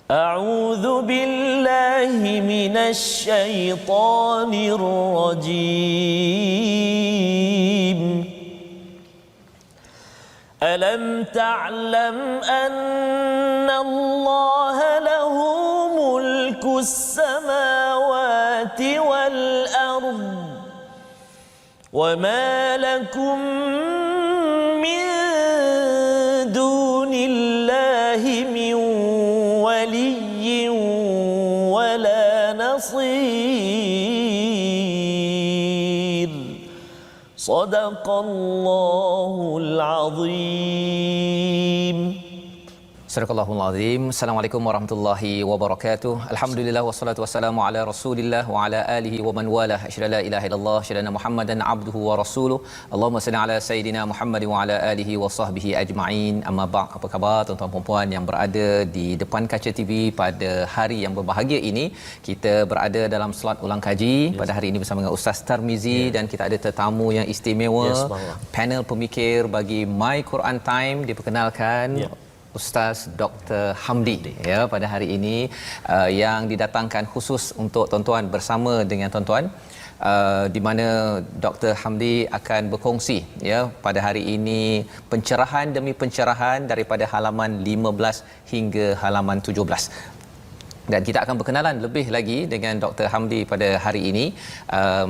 أعوذ بالله من الشيطان الرجيم. ألم تعلم أن الله له ملك السماوات والأرض وما لكم من دون الله من ولي ولا نصير. صدق الله العظيم. Sadaqallahul Azim. Assalamualaikum warahmatullahi wabarakatuh. Alhamdulillah wassalatu wassalamu ala Rasulillah wa ala alihi wa man walah. Asyhadu la ilaha illallah, asyhadu anna Muhammadan abduhu wa rasuluh. Allahumma salli ala sayidina Muhammad wa ala alihi wa sahbihi ajma'in. Amma ba'd. Apa khabar tuan-tuan dan puan yang berada di depan kaca TV pada hari yang berbahagia ini? Kita berada dalam slot ulang kaji pada hari ini bersama dengan Ustaz Tarmizi dan kita ada tetamu yang istimewa. Panel pemikir bagi My Quran Time diperkenalkan Ustaz Dr. Hamdi ya pada hari ini yang didatangkan khusus untuk tuan-tuan bersama dengan tuan-tuan di mana Dr. Hamdi akan berkongsi ya pada hari ini pencerahan demi pencerahan daripada halaman 15 hingga halaman 17. Dan kita akan berkenalan lebih lagi dengan Dr. Hamdi pada hari ini.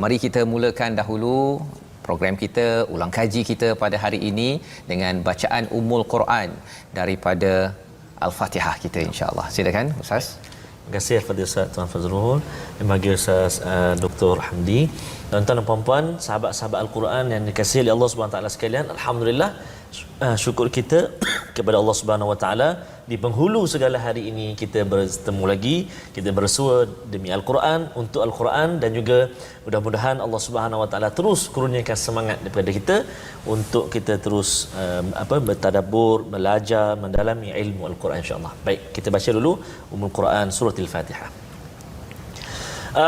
Mari kita mulakan dahulu program kita, ulang kaji kita pada hari ini dengan bacaan Ummul Quran daripada Al-Fatihah kita insya-Allah. Silakan Ustaz. Terima kasih kepada Ustaz Tuan Fazrul dan bagi Ustaz Dr. Hamdi. Tuan-tuan dan puan-puan, sahabat-sahabat Al-Quran yang dikasihi oleh Allah Subhanahu Wa Taala sekalian, alhamdulillah syukur kita kepada Allah Subhanahu Wa Taala di penghulu segala hari ini kita bertemu lagi, kita bersua demi Al-Quran, untuk Al-Quran dan juga mudah-mudahan Allah Subhanahu Wa Taala terus kurniakan semangat daripada kita untuk kita terus bertadabbur, belajar, mendalami ilmu Al-Quran insya-Allah. Baik, kita baca dulu Ummul Quran surah Al-Fatihah.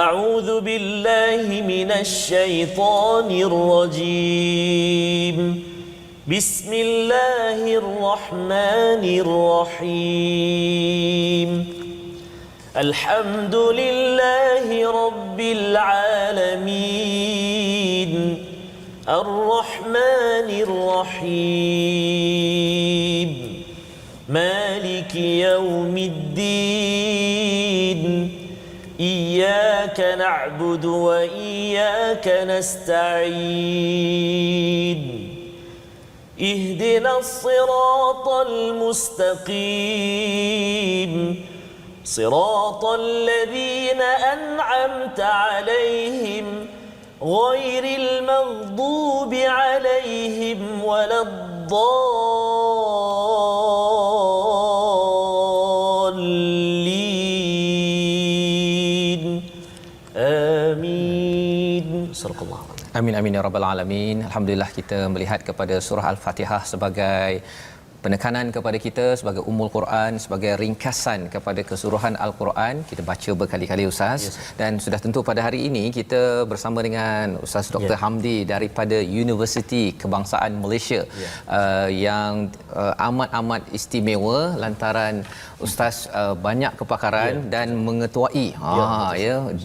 A'udzu billahi minasy syaithanir rajim. بسم الله الرحمن الرحيم. الحمد لله رب العالمين الرحمن الرحيم مالك يوم الدين إياك نعبد وإياك نستعين اهدنا الصراط المستقيم صراط الذين أنعمت عليهم غير المغضوب عليهم ولا الضالين آمين. صدق الله. Amin amin ya rabbal alamin. Alhamdulillah kita melihat kepada surah Al-Fatihah sebagai penekanan kepada kita sebagai Ummul Quran, sebagai ringkasan kepada keseluruhan Al-Quran. Kita baca berkali-kali Ustaz. Dan sudah tentu pada hari ini kita bersama dengan Ustaz Dr. Hamdi daripada Universiti Kebangsaan Malaysia yang amat-amat istimewa lantaran Ustaz banyak kepakaran dan mengetuai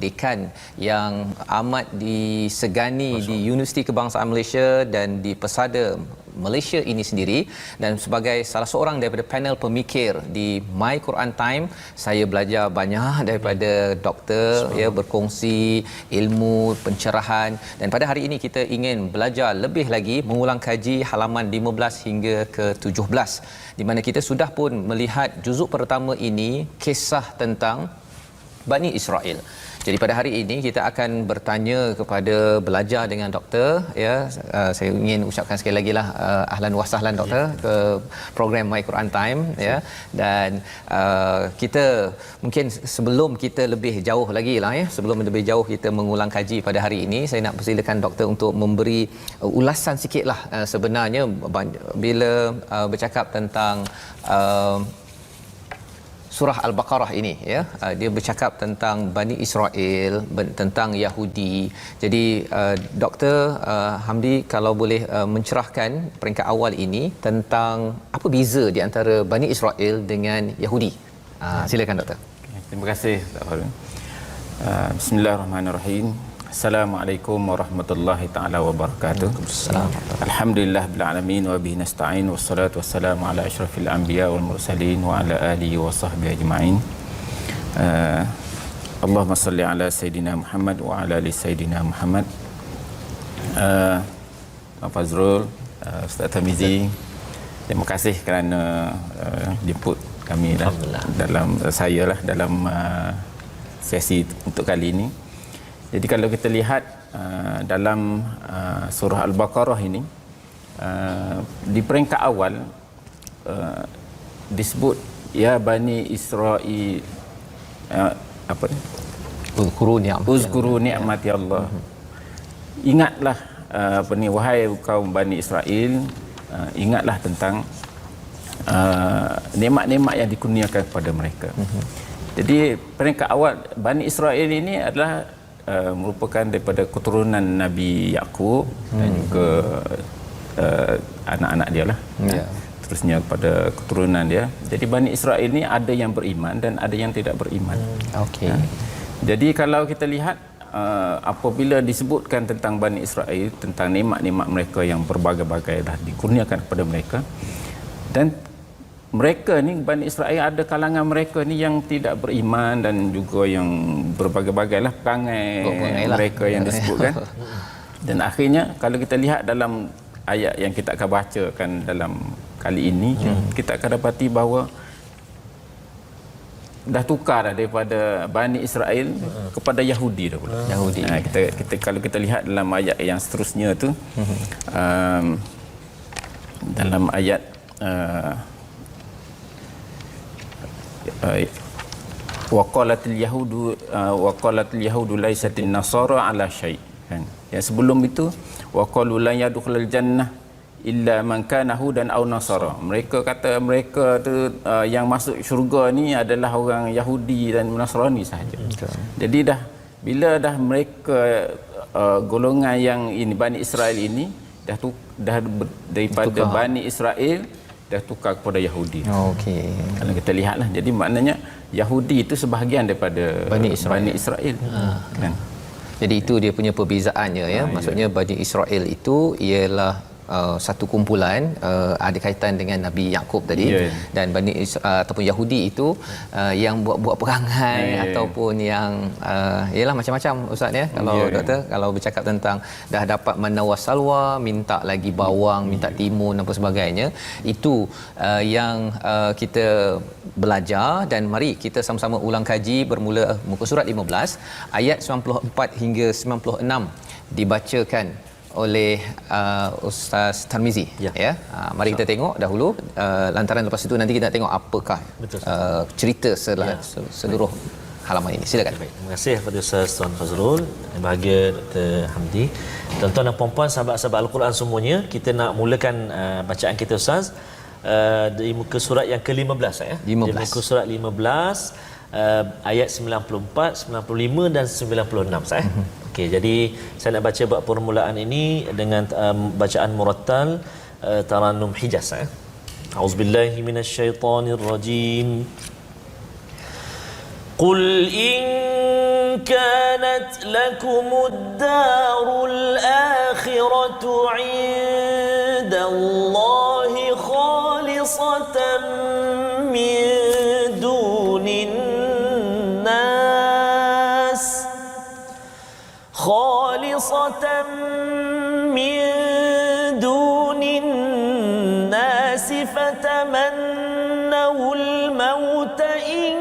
dekan yang amat disegani di Universiti Kebangsaan Malaysia dan di pesada Malaysia ini sendiri. Dan sebagai salah seorang daripada panel pemikir di My Quran Time, saya belajar banyak daripada doktor berkongsi ilmu pencerahan. Dan pada hari ini kita ingin belajar lebih lagi mengulang kaji halaman 15 hingga ke 17 di mana kita sudah pun melihat juzuk pertama ini kisah tentang Bani Israel. Jadi pada hari ini kita akan bertanya kepada belajar dengan doktor saya ingin ucapkan sekali lagi lah ahlan wa sahlan doktor ke program My Quran Time dan kita mungkin sebelum kita lebih jauh lagi lah sebelum lebih jauh kita mengulang kaji pada hari ini, saya nak persilakan doktor untuk memberi ulasan sikitlah sebenarnya bila bercakap tentang surah Al-Baqarah ini dia bercakap tentang Bani Israel, tentang Yahudi. Jadi Dr. Hamdi kalau boleh mencerahkan peringkat awal ini tentang apa beza di antara Bani Israel dengan Yahudi. Silakan doktor. Terima kasih Ustaz Harun. Bismillahirrahmanirrahim. Assalamualaikum warahmatullahi taala wabarakatuh. Alhamdulillah bil alamin wa bihi nasta'in wassalatu wassalamu ala asyrafil anbiya wal mursalin wa ala alihi wa sahbihi ajma'in. Allahumma salli ala sayidina Muhammad wa ala ali sayidina Muhammad. Pak Fazrul, Ustaz Tamizi, terima kasih kerana jemput kami dalam sesi untuk kali ini. Jadi kalau kita lihat dalam surah Al-Baqarah ini, di peringkat awal disebut ya Bani Israil, apa ni? Uzkuru ni'mati Allah. Ingatlah wahai kaum Bani Israel, ingatlah tentang nikmat-nikmat yang dikurniakan kepada mereka. Jadi peringkat awal Bani Israel ini adalah merupakan daripada keturunan Nabi Yaqub dan juga anak-anak dia lah. Terusnya kepada keturunan dia. Jadi Bani Israel ini ada yang beriman dan ada yang tidak beriman. Okey. Jadi kalau kita lihat apabila disebutkan tentang Bani Israel, tentang nikmat-nikmat mereka yang berbagai-bagai dah dikurniakan kepada mereka, dan mereka ni Bani Israel ada kalangan mereka ni yang tidak beriman dan juga yang berbagai-bagai lah perangai mereka yang disebutkan. Dan akhirnya kalau kita lihat dalam ayat yang kita akan bacakan dalam kali ini, kita akan dapati bahawa dah tukar dah daripada Bani Israel kepada Yahudi dah pula. Yahudi. Kita kalau kita lihat dalam ayat yang seterusnya tu, dalam ayat waqalatil yahudu laisatin nasara ala syai', kan. Yang sebelum itu waqalu la yadkhulul jannah illa man kana hudan aw nasara. Mereka kata mereka tu yang masuk syurga ni adalah orang Yahudi dan Nasrani sahaja. Jadi bila dah mereka golongan yang ini Bani Israel ini dah daripada tukar. Bani Israel dah tukar kepada Yahudi. Okey. Kalau kita lihatlah, jadi maknanya Yahudi itu sebahagian daripada Bani Israel. Kan? Jadi itu dia punya perbezaannya ya. Maksudnya Bani Israel itu ialah satu kumpulan ada kaitan dengan Nabi Yaqub tadi, dan Bani ataupun Yahudi itu yang buat perangai ataupun yang ialah macam-macam ustaz ya. Kalau doktor kalau bercakap tentang dah dapat manna salwa, minta lagi bawang, minta timun dan sebagainya, itu yang kita belajar. Dan mari kita sama-sama ulang kaji bermula muka surat 15 ayat 94 hingga 96 dibacakan oleh Ustaz Tarmizi ya. Mari kita tengok dahulu, lantaran lepas itu nanti kita tengok apakah cerita seluruh halaman ini. Silakan. Baik, terima kasih kepada Ustaz Tuan Fazrul, bahagia Dr. Hamdi. Tuan-tuan dan puan-puan, sahabat-sahabat Al-Quran semuanya, kita nak mulakan bacaan kita Ustaz di muka surat yang ke-15 ya. 15. Di muka surat 15 ayat 94, 95 dan 96 saya. Okey, jadi saya nak baca bab permulaan ini dengan bacaan murattal Tarannum Hijaz ya. Auzubillahi minasyaitonirrajim. Qul in kanat lakumud darul akhiratu 'indallahi khalisatan min dunin nas khalisatan min dunin nas fatamannawul mauta in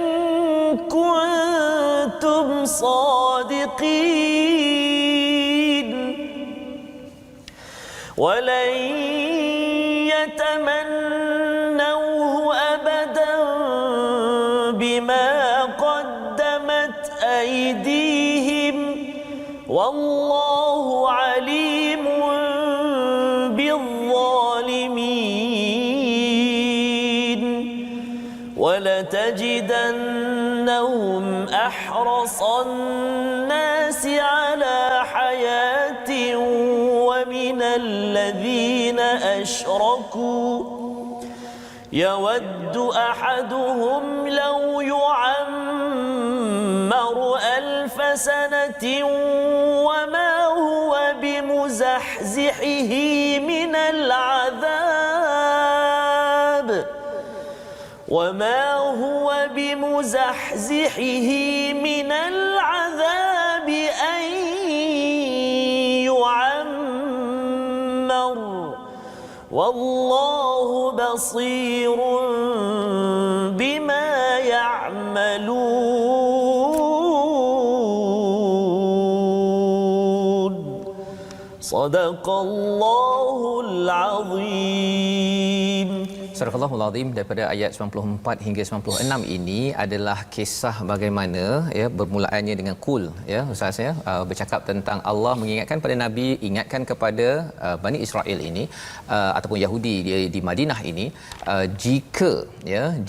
kuntum صادقين ولن يتمنوه أبدا بما قدمت أيديهم والله عليم بالظالمين ولتجدنهم أحرص الناس على حياة ومن الذين أشركوا يود أحدهم لو وما هو بمزحزحه من العذاب وما هو بمزحزحه من العذاب أن يعمر والله بصير بما يعملون صدق الله العظيم. Surah Al-Azim daripada ayat 94 hingga 96 ini adalah kisah bagaimana ya bermulaannya dengan kul ya ustaz ya bercakap tentang Allah mengingatkan pada Nabi, ingatkan kepada Bani Israel ini ataupun Yahudi di Madinah ini,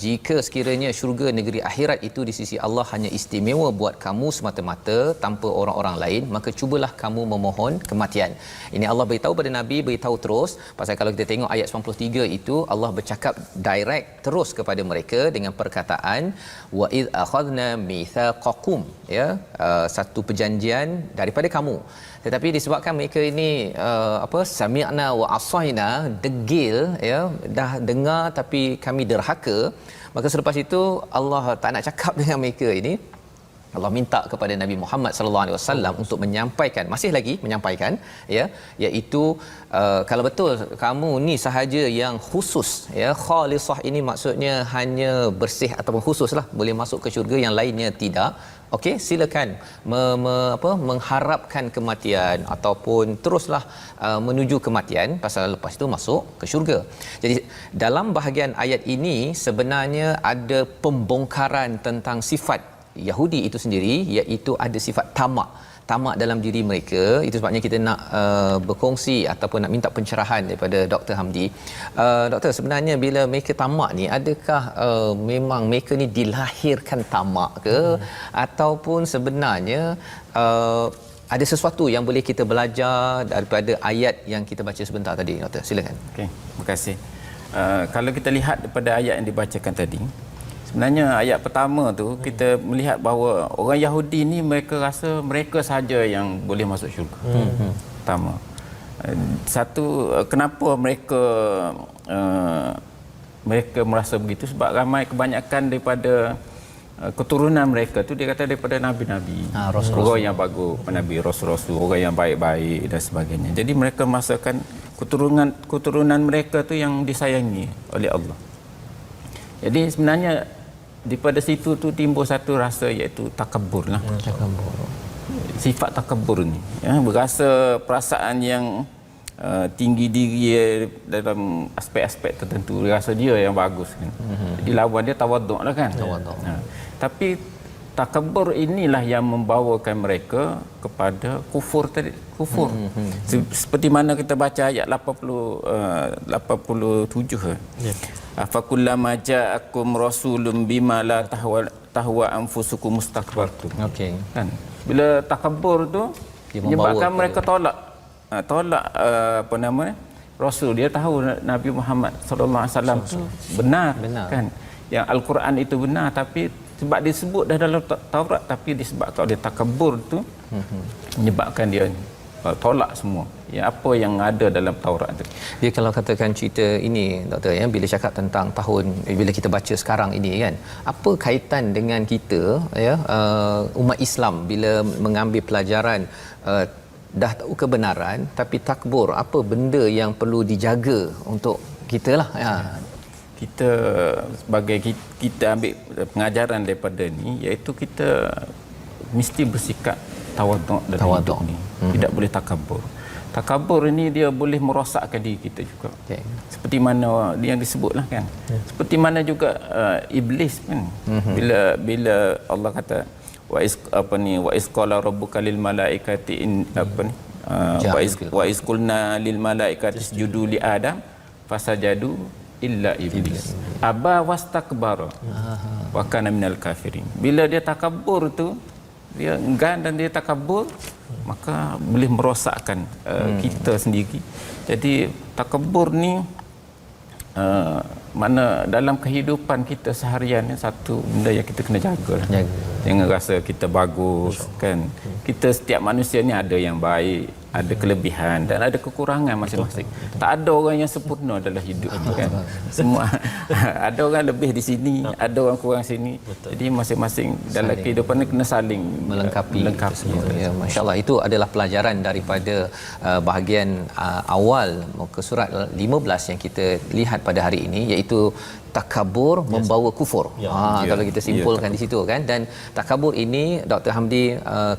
jika sekiranya syurga negeri akhirat itu di sisi Allah hanya istimewa buat kamu semata-mata tanpa orang-orang lain, maka cubalah kamu memohon kematian. Ini Allah beritahu pada Nabi, beritahu terus. Pasal kalau kita tengok ayat 93 itu Allah bercakap direct terus kepada mereka dengan perkataan wa id akhadna mitsaqakum ya, satu perjanjian daripada kamu. Tetapi disebabkan mereka ini sami'na wa asaina, degil ya, dah dengar tapi kami derhaka, maka selepas itu Allah tak nak cakap dengan mereka ini. Allah minta kepada Nabi Muhammad sallallahu alaihi wasallam untuk menyampaikan, masih lagi menyampaikan ya, iaitu kalau betul kamu ni sahaja yang khusus ya, khalisah ini maksudnya hanya bersih ataupun khususlah boleh masuk ke syurga, yang lainnya tidak. Okey, silakan mengharapkan kematian ataupun teruslah menuju kematian, pasal lepas itu masuk ke syurga. Jadi dalam bahagian ayat ini sebenarnya ada pembongkaran tentang sifat Yahudi itu sendiri, iaitu ada sifat tamak dalam diri mereka. Itu sebabnya kita nak berkongsi ataupun nak minta pencerahan daripada Dr. Hamdi. Doktor, sebenarnya bila mereka tamak ni, adakah memang mereka ni dilahirkan tamak ke, ataupun sebenarnya ada sesuatu yang boleh kita belajar daripada ayat yang kita baca sebentar tadi, Doktor? Silakan. Okey, terima kasih. Kalau kita lihat daripada ayat yang dibacakan tadi, sebenarnya ayat pertama tu kita melihat bahawa orang Yahudi ni mereka rasa mereka sahaja yang boleh masuk syurga. Pertama. Satu, kenapa mereka merasa begitu? Sebab ramai kebanyakan daripada keturunan mereka tu dia kata daripada nabi-nabi, orang yang bagus, nabi, rasul-rasul, orang yang baik-baik dan sebagainya. Jadi mereka merasakan keturunan mereka tu yang disayangi oleh Allah. Jadi sebenarnya daripada situ tu timbul satu rasa, iaitu takabur lah. Sifat takabur ni ya, berasa perasaan yang tinggi diri dalam aspek-aspek tertentu, rasa dia yang bagus kan. Jadi lawan dia tawaduk lah kan. Tapi takabur inilah yang membawakan mereka kepada kufur tadi, kufur. Seperti mana kita baca ayat 87 afakullama ja'akum rasulun bima la tahwa anfusukum mustakbartum. Okey. Kan bila takabur tu menyebabkan mereka tolak rasul. Dia tahu Nabi Muhammad sallallahu alaihi wasallam tu benar kan, yang al-Quran itu benar, tapi sebab disebut dah dalam Taurat, tapi disebabkan oleh takabur tu menyebabkan dia tolak semua apa yang ada dalam Taurat tu. Dia kalau katakan cerita ini, Doktor ya, bila cakap tentang tahun bila kita baca sekarang ini kan, apa kaitan dengan kita ya, umat Islam bila mengambil pelajaran dah tahu kebenaran tapi takbur, apa benda yang perlu dijaga untuk kita lah ya. Kita sebagai kita ambil pengajaran daripada ni, iaitu kita mesti bersikap tawaduk dalam hidup ni. Tidak boleh takabur. Takabur ini dia boleh merosakkan diri kita juga. Seperti mana yang disebutlah kan. Seperti mana juga iblis kan. Bila Allah kata wa is qala rabbuka lil malaikati wa is qulna lil malaikati isjudu li adam fasajadu illa iblis aba wastakbara wa kana minal kafirin. Bila dia takabur tu, dia enggan dan dia takabur, maka boleh merosakkan kita sendiri. Jadi takabur ni mana dalam kehidupan kita seharian ni satu benda yang kita kena jaga lah. Jangan rasa kita bagus kan. Kita setiap manusia ni ada yang baik, ada kelebihan dan ada kekurangan masing-masing. Tak ada orang yang sempurna dalam hidup kan. Semua ada orang lebih di sini, ada orang kurang sini. Jadi masing-masing dalam kehidupan ni kena saling melengkapi. Ya, masya-Allah, itu adalah pelajaran daripada bahagian awal muka surat 15 yang kita lihat pada hari ini, iaitu takabur membawa kufur. Kalau kita simpulkan di situ kan. Dan takabur ini Dr. Hamdi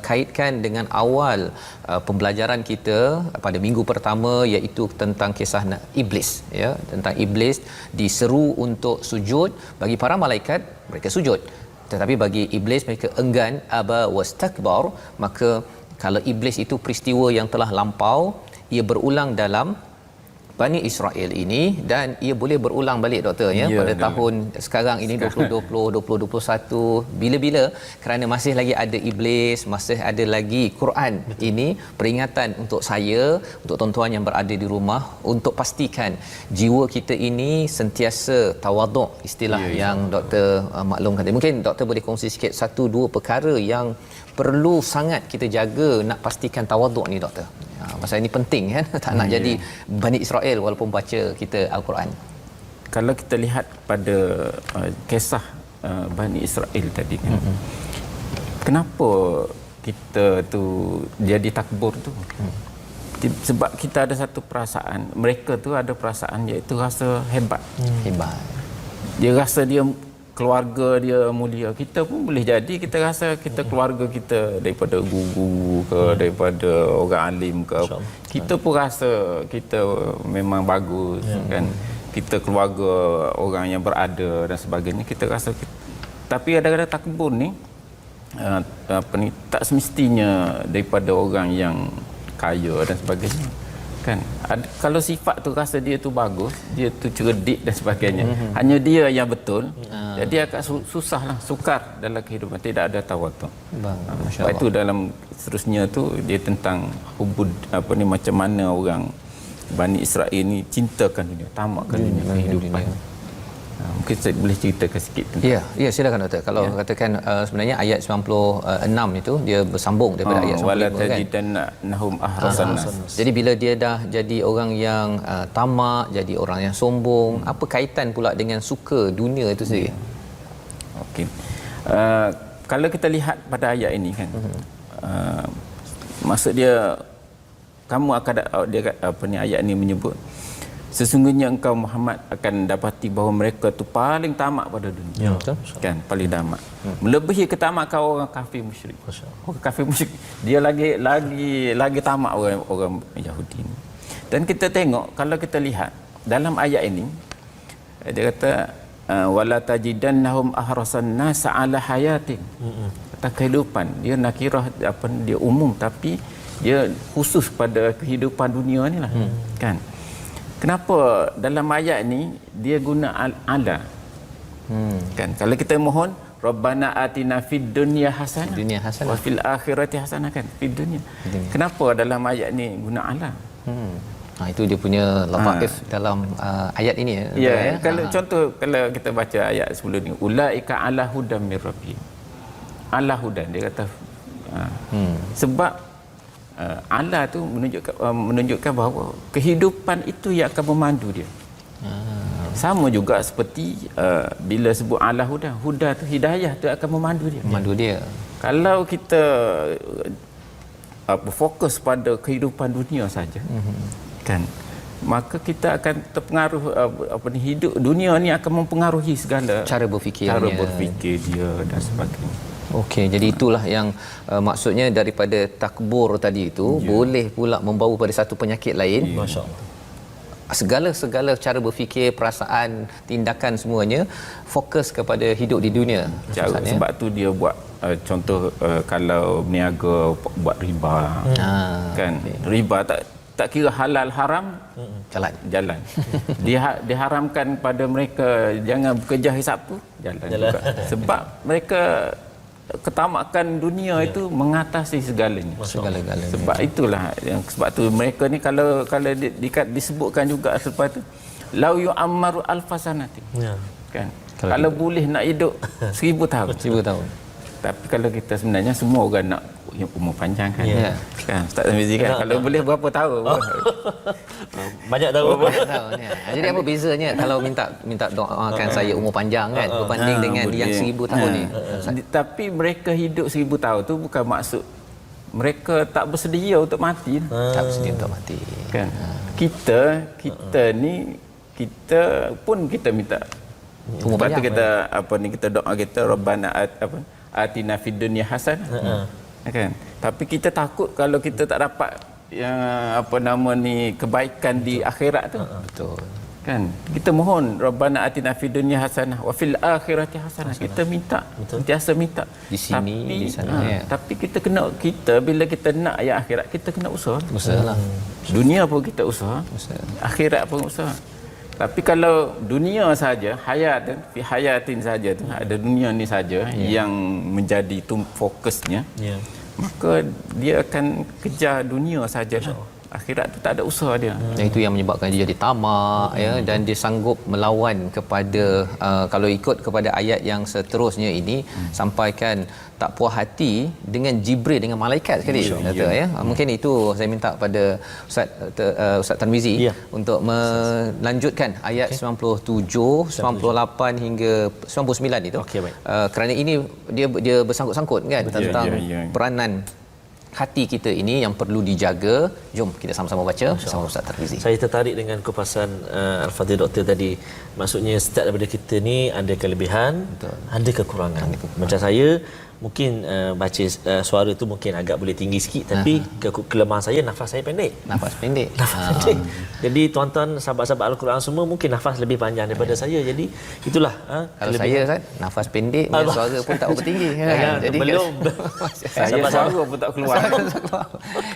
kaitkan dengan awal pembelajaran kita pada minggu pertama, iaitu tentang kisah iblis, ya, tentang iblis diseru untuk sujud. Bagi para malaikat, mereka sujud, tetapi bagi iblis mereka enggan, aba wastakbar. Maka kalau iblis itu peristiwa yang telah lampau, ia berulang dalam Bani Israel ini, dan ia boleh berulang balik, doktor, ya, pada tahun sekarang ini 2020, 2021, bila-bila, kerana masih lagi ada iblis, masih ada lagi Quran. Ini peringatan untuk saya, untuk tuan-tuan yang berada di rumah, untuk pastikan jiwa kita ini sentiasa tawaduk, istilah yang doktor maklumkan. Mungkin doktor boleh kongsi sikit satu dua perkara yang perlu sangat kita jaga nak pastikan tawaduk ni, doktor. Pasal ini penting kan, tak nak jadi Bani Israel walaupun baca kita Al-Quran. Kalau kita lihat pada kisah Bani Israel tadi kan, kenapa kita tu jadi takbur tu? Sebab kita ada satu perasaan, mereka tu ada perasaan iaitu rasa hebat. Hebat. Dia rasa dia keluarga dia mulia. Kita pun boleh jadi kita rasa kita keluarga kita daripada guru ke, daripada orang alim ke, kita pun rasa kita memang bagus kan. Kita keluarga orang yang berada dan sebagainya, kita rasa tapi kadang-kadang takbur ni tak semestinya daripada orang yang kaya dan sebagainya kan. Kalau sifat tu rasa dia tu bagus, dia tu cerdik dan sebagainya, hanya dia yang betul, jadi agak susahlah, sukar dalam kehidupan, tidak ada tawaduk. Sebab itu dalam seterusnya tu dia tentang hubud macam mana orang Bani Israel ni cintakan dunia, tamakkan dunia, kehidupan. Mungkin saya boleh ceritakan sikit tentang. Ya, silakan, doktor. Kalau katakan sebenarnya ayat 96 itu dia bersambung daripada ayat 95 kan. Nahum ahrasan nas. Jadi bila dia dah jadi orang yang tamak, jadi orang yang sombong, apa kaitan pula dengan suka dunia itu sendiri? Okey. Kalau kita lihat pada ayat ini kan, maksud dia kamu akan ayat ini menyebut sesungguhnya engkau Muhammad akan dapati bahawa mereka tu paling tamak pada dunia. Kan, paling tamak. Melebihi ketamakan orang kafir musyrik. Orang kafir musyrik dia lagi tamak orang Yahudi ni. Dan kita tengok, kalau kita lihat dalam ayat ini, dia kata wala tajidannahum ahrasan nas ala hayatin. Kata kehidupan, dia nakirah dia umum, tapi dia khusus pada kehidupan dunia ni lah. Kan? Kenapa dalam ayat ni dia guna ala? Kan, kalau kita mohon Rabbana atina fid dunya hasanah wa fil akhirati hasanah, kan, fid dunya. Kenapa dalam ayat ni guna ala? Itu dia punya lataif dalam ayat ini, ya. Kalau contoh, kalau kita baca ayat sebelum ni, ulaika ala hudan mir rabbihim. Ala hudan, dia kata sebab Allah tu menunjukkan bahawa kehidupan itu yang akan memandu dia. Sama juga seperti bila sebut ala huda, huda tu hidayah tu akan memandu dia. Kalau kita fokus pada kehidupan dunia saja, kan, maka kita akan terpengaruh hidup dunia ni akan mempengaruhi segala cara berfikir dia dan sebagainya. Okey, jadi itulah yang maksudnya daripada takbur tadi itu boleh pula membawa pada satu penyakit lain. Masya-Allah. Segala cara berfikir, perasaan, tindakan semuanya fokus kepada hidup di dunia. Sebab tu dia buat contoh kalau berniaga buat riba. Kan, riba tak kira halal haram, jalan. Diharamkan pada mereka jangan bekerja hari Sabtu, jalan juga. Sebab mereka ketamakan dunia itu mengatasi segalanya. Segala-galanya. Sebab itulah sebab tu mereka ni kalau disebutkan juga selepas tu lau yu'ammaru alfasanatin. Ya. Kan? Kalau boleh nak hidup 1000 tahun. 1000 tahun. Tapi kalau kita sebenarnya semua orang nak umur panjang kan. Ya. Kan Ustaz Tarmizi kan. Kalau boleh berapa tahun? Banyak tahu. Tahun, ya. Jadi apa bezanya kalau minta doakan saya umur panjang kan berbanding dengan yang 1000 tahun ni? Tapi mereka hidup 1000 tahun tu bukan maksud mereka tak bersedia untuk mati. Tak bersedia untuk mati. Kan? Kita ni kita pun kita minta Umur lepas tu panjang, kita kita doa kita Rabbana atina fid dunya hasanah. Kan? Tapi kita takut kalau kita tak dapat yang kebaikan di akhirat tu. Betul. Kan? Kita mohon Rabbana atina fid dunya hasanah wa fil akhirati hasanah. Kita minta, sentiasa minta. Di sini, di sana, ya. Tapi kita bila kita nak yang akhirat, kita kena usaha. Usahalah. Dunia pun kita usaha. Akhirat pun usaha. Tapi kalau dunia saja, fi hayatin saja tu, ada dunia ni saja yang menjadi fokusnya, maka dia akan kejar dunia sajalah. Akhirat tu tak ada usaha dia. Dan itu yang menyebabkan dia jadi tamak ya, dan dia sanggup melawan kepada kalau ikut kepada ayat yang seterusnya ini sampaikan tak puas hati dengan Jibril, dengan malaikat sekali kata ya. Mungkin itu saya minta pada Ustaz Tarmizi untuk melanjutkan ayat 97, 98 hingga 99 itu. Okey, baik. Kerana ini dia bersangkut-sangkut kan tentang peranan hati kita ini yang perlu dijaga. Jom kita sama-sama baca bersama Ustaz Tarmizi. Saya tertarik dengan kupasan Al-Fadhil Doktor tadi. Maksudnya setiap daripada kita ni ada kelebihan, ada kekurangan. Macam saya mungkin baca suara tu mungkin agak boleh tinggi sikit, tapi kelemahan saya nafas saya pendek. Nafas pendek. Jadi tuan-tuan sahabat-sahabat Al-Quran semua mungkin nafas lebih panjang daripada saya. Jadi itulah kalau saya Ustaz, nafas pendek, suara pun tak bertinggi kan. Jadi belum. Saya suara pun tak keluar.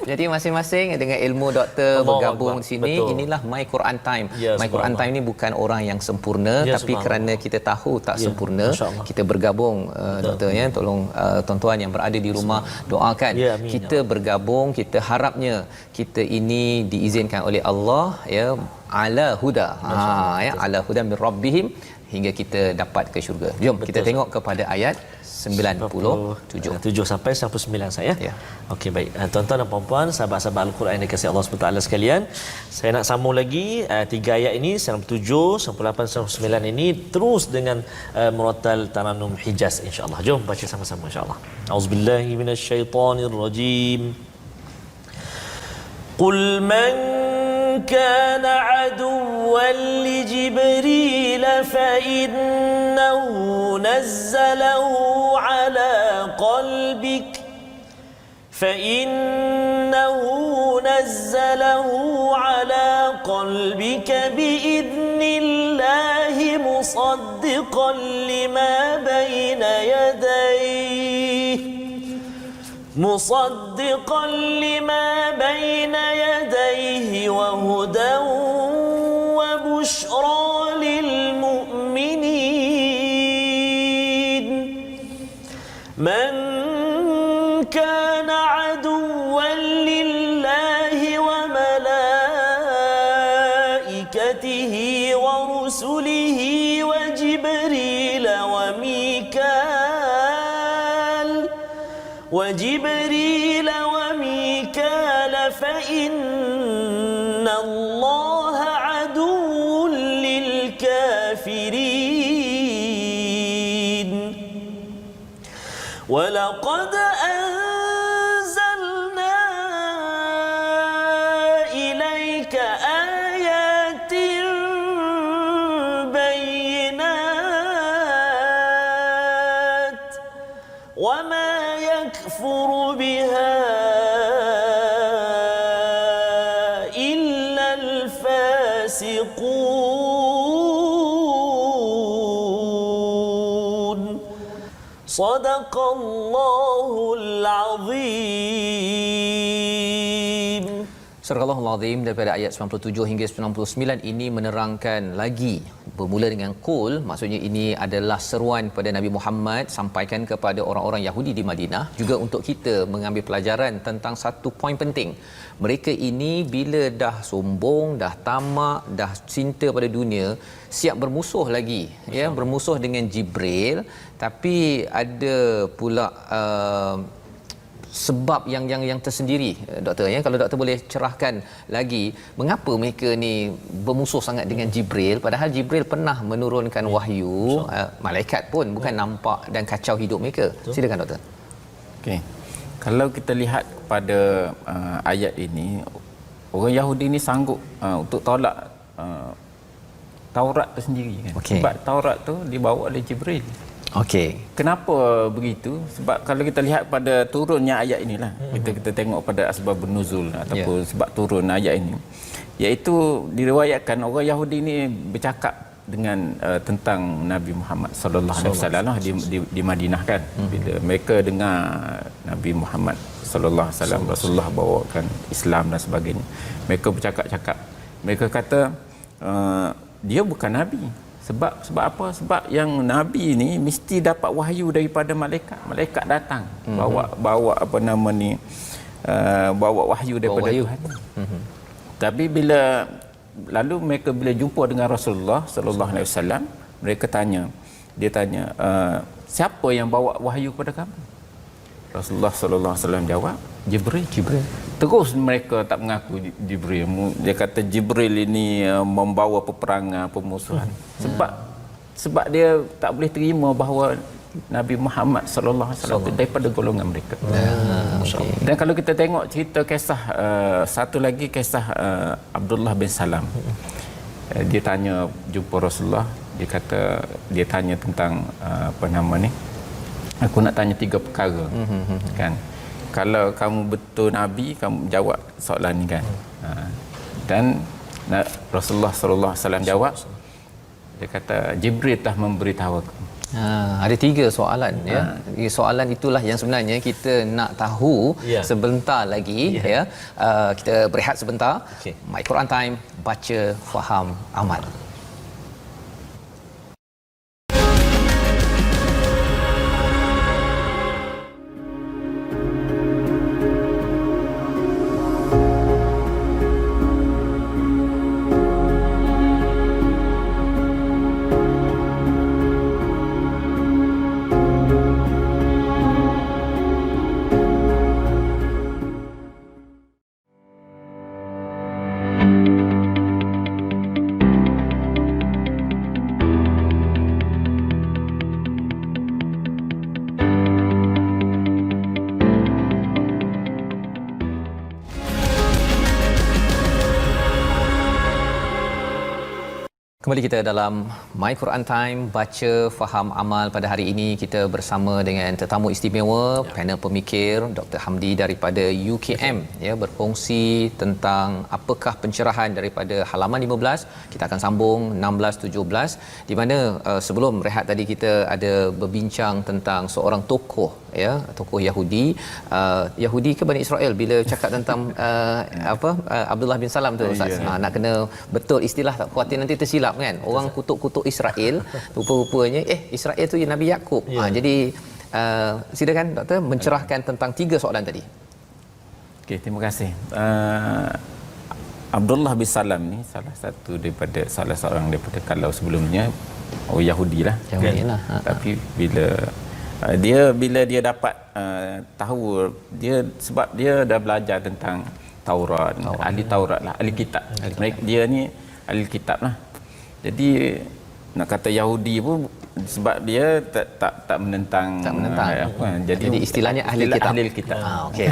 Jadi masing-masing dengan ilmu doktor bergabung di sini. Betul. Inilah My Quran Time. Ya, My Quran Time ni bukan orang yang sempurna, tapi kerana kita tahu tak sempurna, kita bergabung doktor ya. Tolong tuan-tuan yang berada di rumah doakan. Ya, amin, kita bergabung, kita harapnya kita ini diizinkan oleh Allah ya ala huda. Ala huda min rabbihim, hingga kita dapat ke syurga. Jom kita tengok kepada ayat 97 sampai 99 saya. Ya. Okey, baik. Tuan-tuan dan puan-puan, sahabat-sahabat Al-Quran yang dikasihi Allah SWT sekalian, saya nak sambung lagi 3 ayat ini 97, 98, 99 ini terus dengan murattal Taranum Hijaz insya-Allah. Jom baca sama-sama insya-Allah. Auzubillahi minasyaitonirrajim. Qul man كان عدوا لجبريل فإنه نزله على قلبك بإذن الله مصدقا لما بين يديه وهدى وبشرى للمؤمنين من كان عدوا لله وملائكته ورسله وجبريل وميكال فإن الله عدو للكافرين ولقد أنزلنا إليك آيات بينات وما يكفر بها إلا الفاسقون صدق الله العظيم. Surah Al-Azim daripada ayat 97 hingga 99 ini menerangkan lagi bermula dengan qul, maksudnya ini adalah seruan kepada Nabi Muhammad sampaikan kepada orang-orang Yahudi di Madinah, juga untuk kita mengambil pelajaran tentang satu poin penting. Mereka ini bila dah sombong, dah tamak, dah cinta pada dunia, siap bermusuh lagi, ya, bermusuh dengan Jibril, tapi ada pula sebab yang tersendiri, doktor, ya, kalau doktor boleh cerahkan lagi mengapa mereka ni bermusuh sangat dengan Jibril, padahal Jibril pernah menurunkan wahyu, malaikat pun bukan nampak dan kacau hidup mereka. Silakan doktor. Okey. Kalau kita lihat pada ayat ini, orang Yahudi ni sanggup untuk tolak Taurat tu sendiri kan. Okey. Sebab Taurat tu dibawa oleh Jibril. Okey. Kenapa begitu? Sebab kalau kita lihat pada turunnya ayat inilah, kita tengok pada asbabun nuzul ataupun sebab turun ayat ini, iaitu diriwayatkan orang Yahudi ini bercakap dengan tentang Nabi Muhammad sallallahu alaihi wasallam di Madinah kan. Bila mereka dengar Nabi Muhammad sallallahu alaihi wasallam, Rasulullah bawakan Islam dan sebagainya, mereka bercakap-cakap. Mereka kata dia bukan nabi. Sebab apa? Sebab yang nabi ni mesti dapat wahyu daripada malaikat. Malaikat datang bawa apa nama ni, bawa wahyu daripada Tuhan. Tapi lalu mereka bila jumpa dengan Rasulullah sallallahu alaihi wasallam, mereka tanya, siapa yang bawa wahyu kepada kamu? Rasulullah sallallahu alaihi wasallam jawab, Jibril. Terus mereka tak mengaku Jibril. Dia kata Jibril ini membawa peperangan, pemusuhan. Sebab dia tak boleh terima bahawa Nabi Muhammad sallallahu alaihi wasallam daripada golongan mereka. Dan kalau kita tengok cerita kisah satu lagi kisah Abdullah bin Salam. Dia tanya jumpa Rasulullah, dia tanya tentang apa nama ni? Aku nak tanya 3 perkara. Kan? Kalau kamu betul nabi, kamu jawab soalan ni kan. Dan Rasulullah sallallahu alaihi wasallam jawab, dia kata Jibril telah memberitahu aku. Ada 3 soalan, ya. Soalan itulah yang sebenarnya kita nak tahu sebentar lagi, ya. Kita berehat sebentar. My Quran Time, baca, faham, amal. Kembali kita dalam My Quran Time, baca, faham, amal. Pada hari ini kita bersama dengan tetamu istimewa, panel pemikir Dr. Hamdi daripada UKM, ya, berkongsi tentang apakah pencerahan daripada halaman 15. Kita akan sambung 16-17, di mana sebelum rehat tadi kita ada berbincang tentang seorang tokoh, ya, tokoh Yahudi. Yahudi ke Bani Israel bila cakap tentang Abdullah bin Salam tu, Ustaz. Nak kena betul istilah, tak khuatir nanti tersilap kan. Orang kutuk-kutuk Israel, rupa-rupanya Israel tu Nabi Yakub. Jadi silakan doktor mencerahkan tentang 3 soalan tadi. Okey, terima kasih. Abdullah bin Salam ni salah seorang daripada, kalau sebelumnya orang Yahudi lah. Tapi bila dia dapat tahu, sebab dia dah belajar tentang Taurat. Ahli Taurat lah, ahli kitab. Dia ni ahli kitab lah. Jadi nak kata Yahudi pun sebab dia tak menentang. Jadi istilahnya ahli kitab. Okey.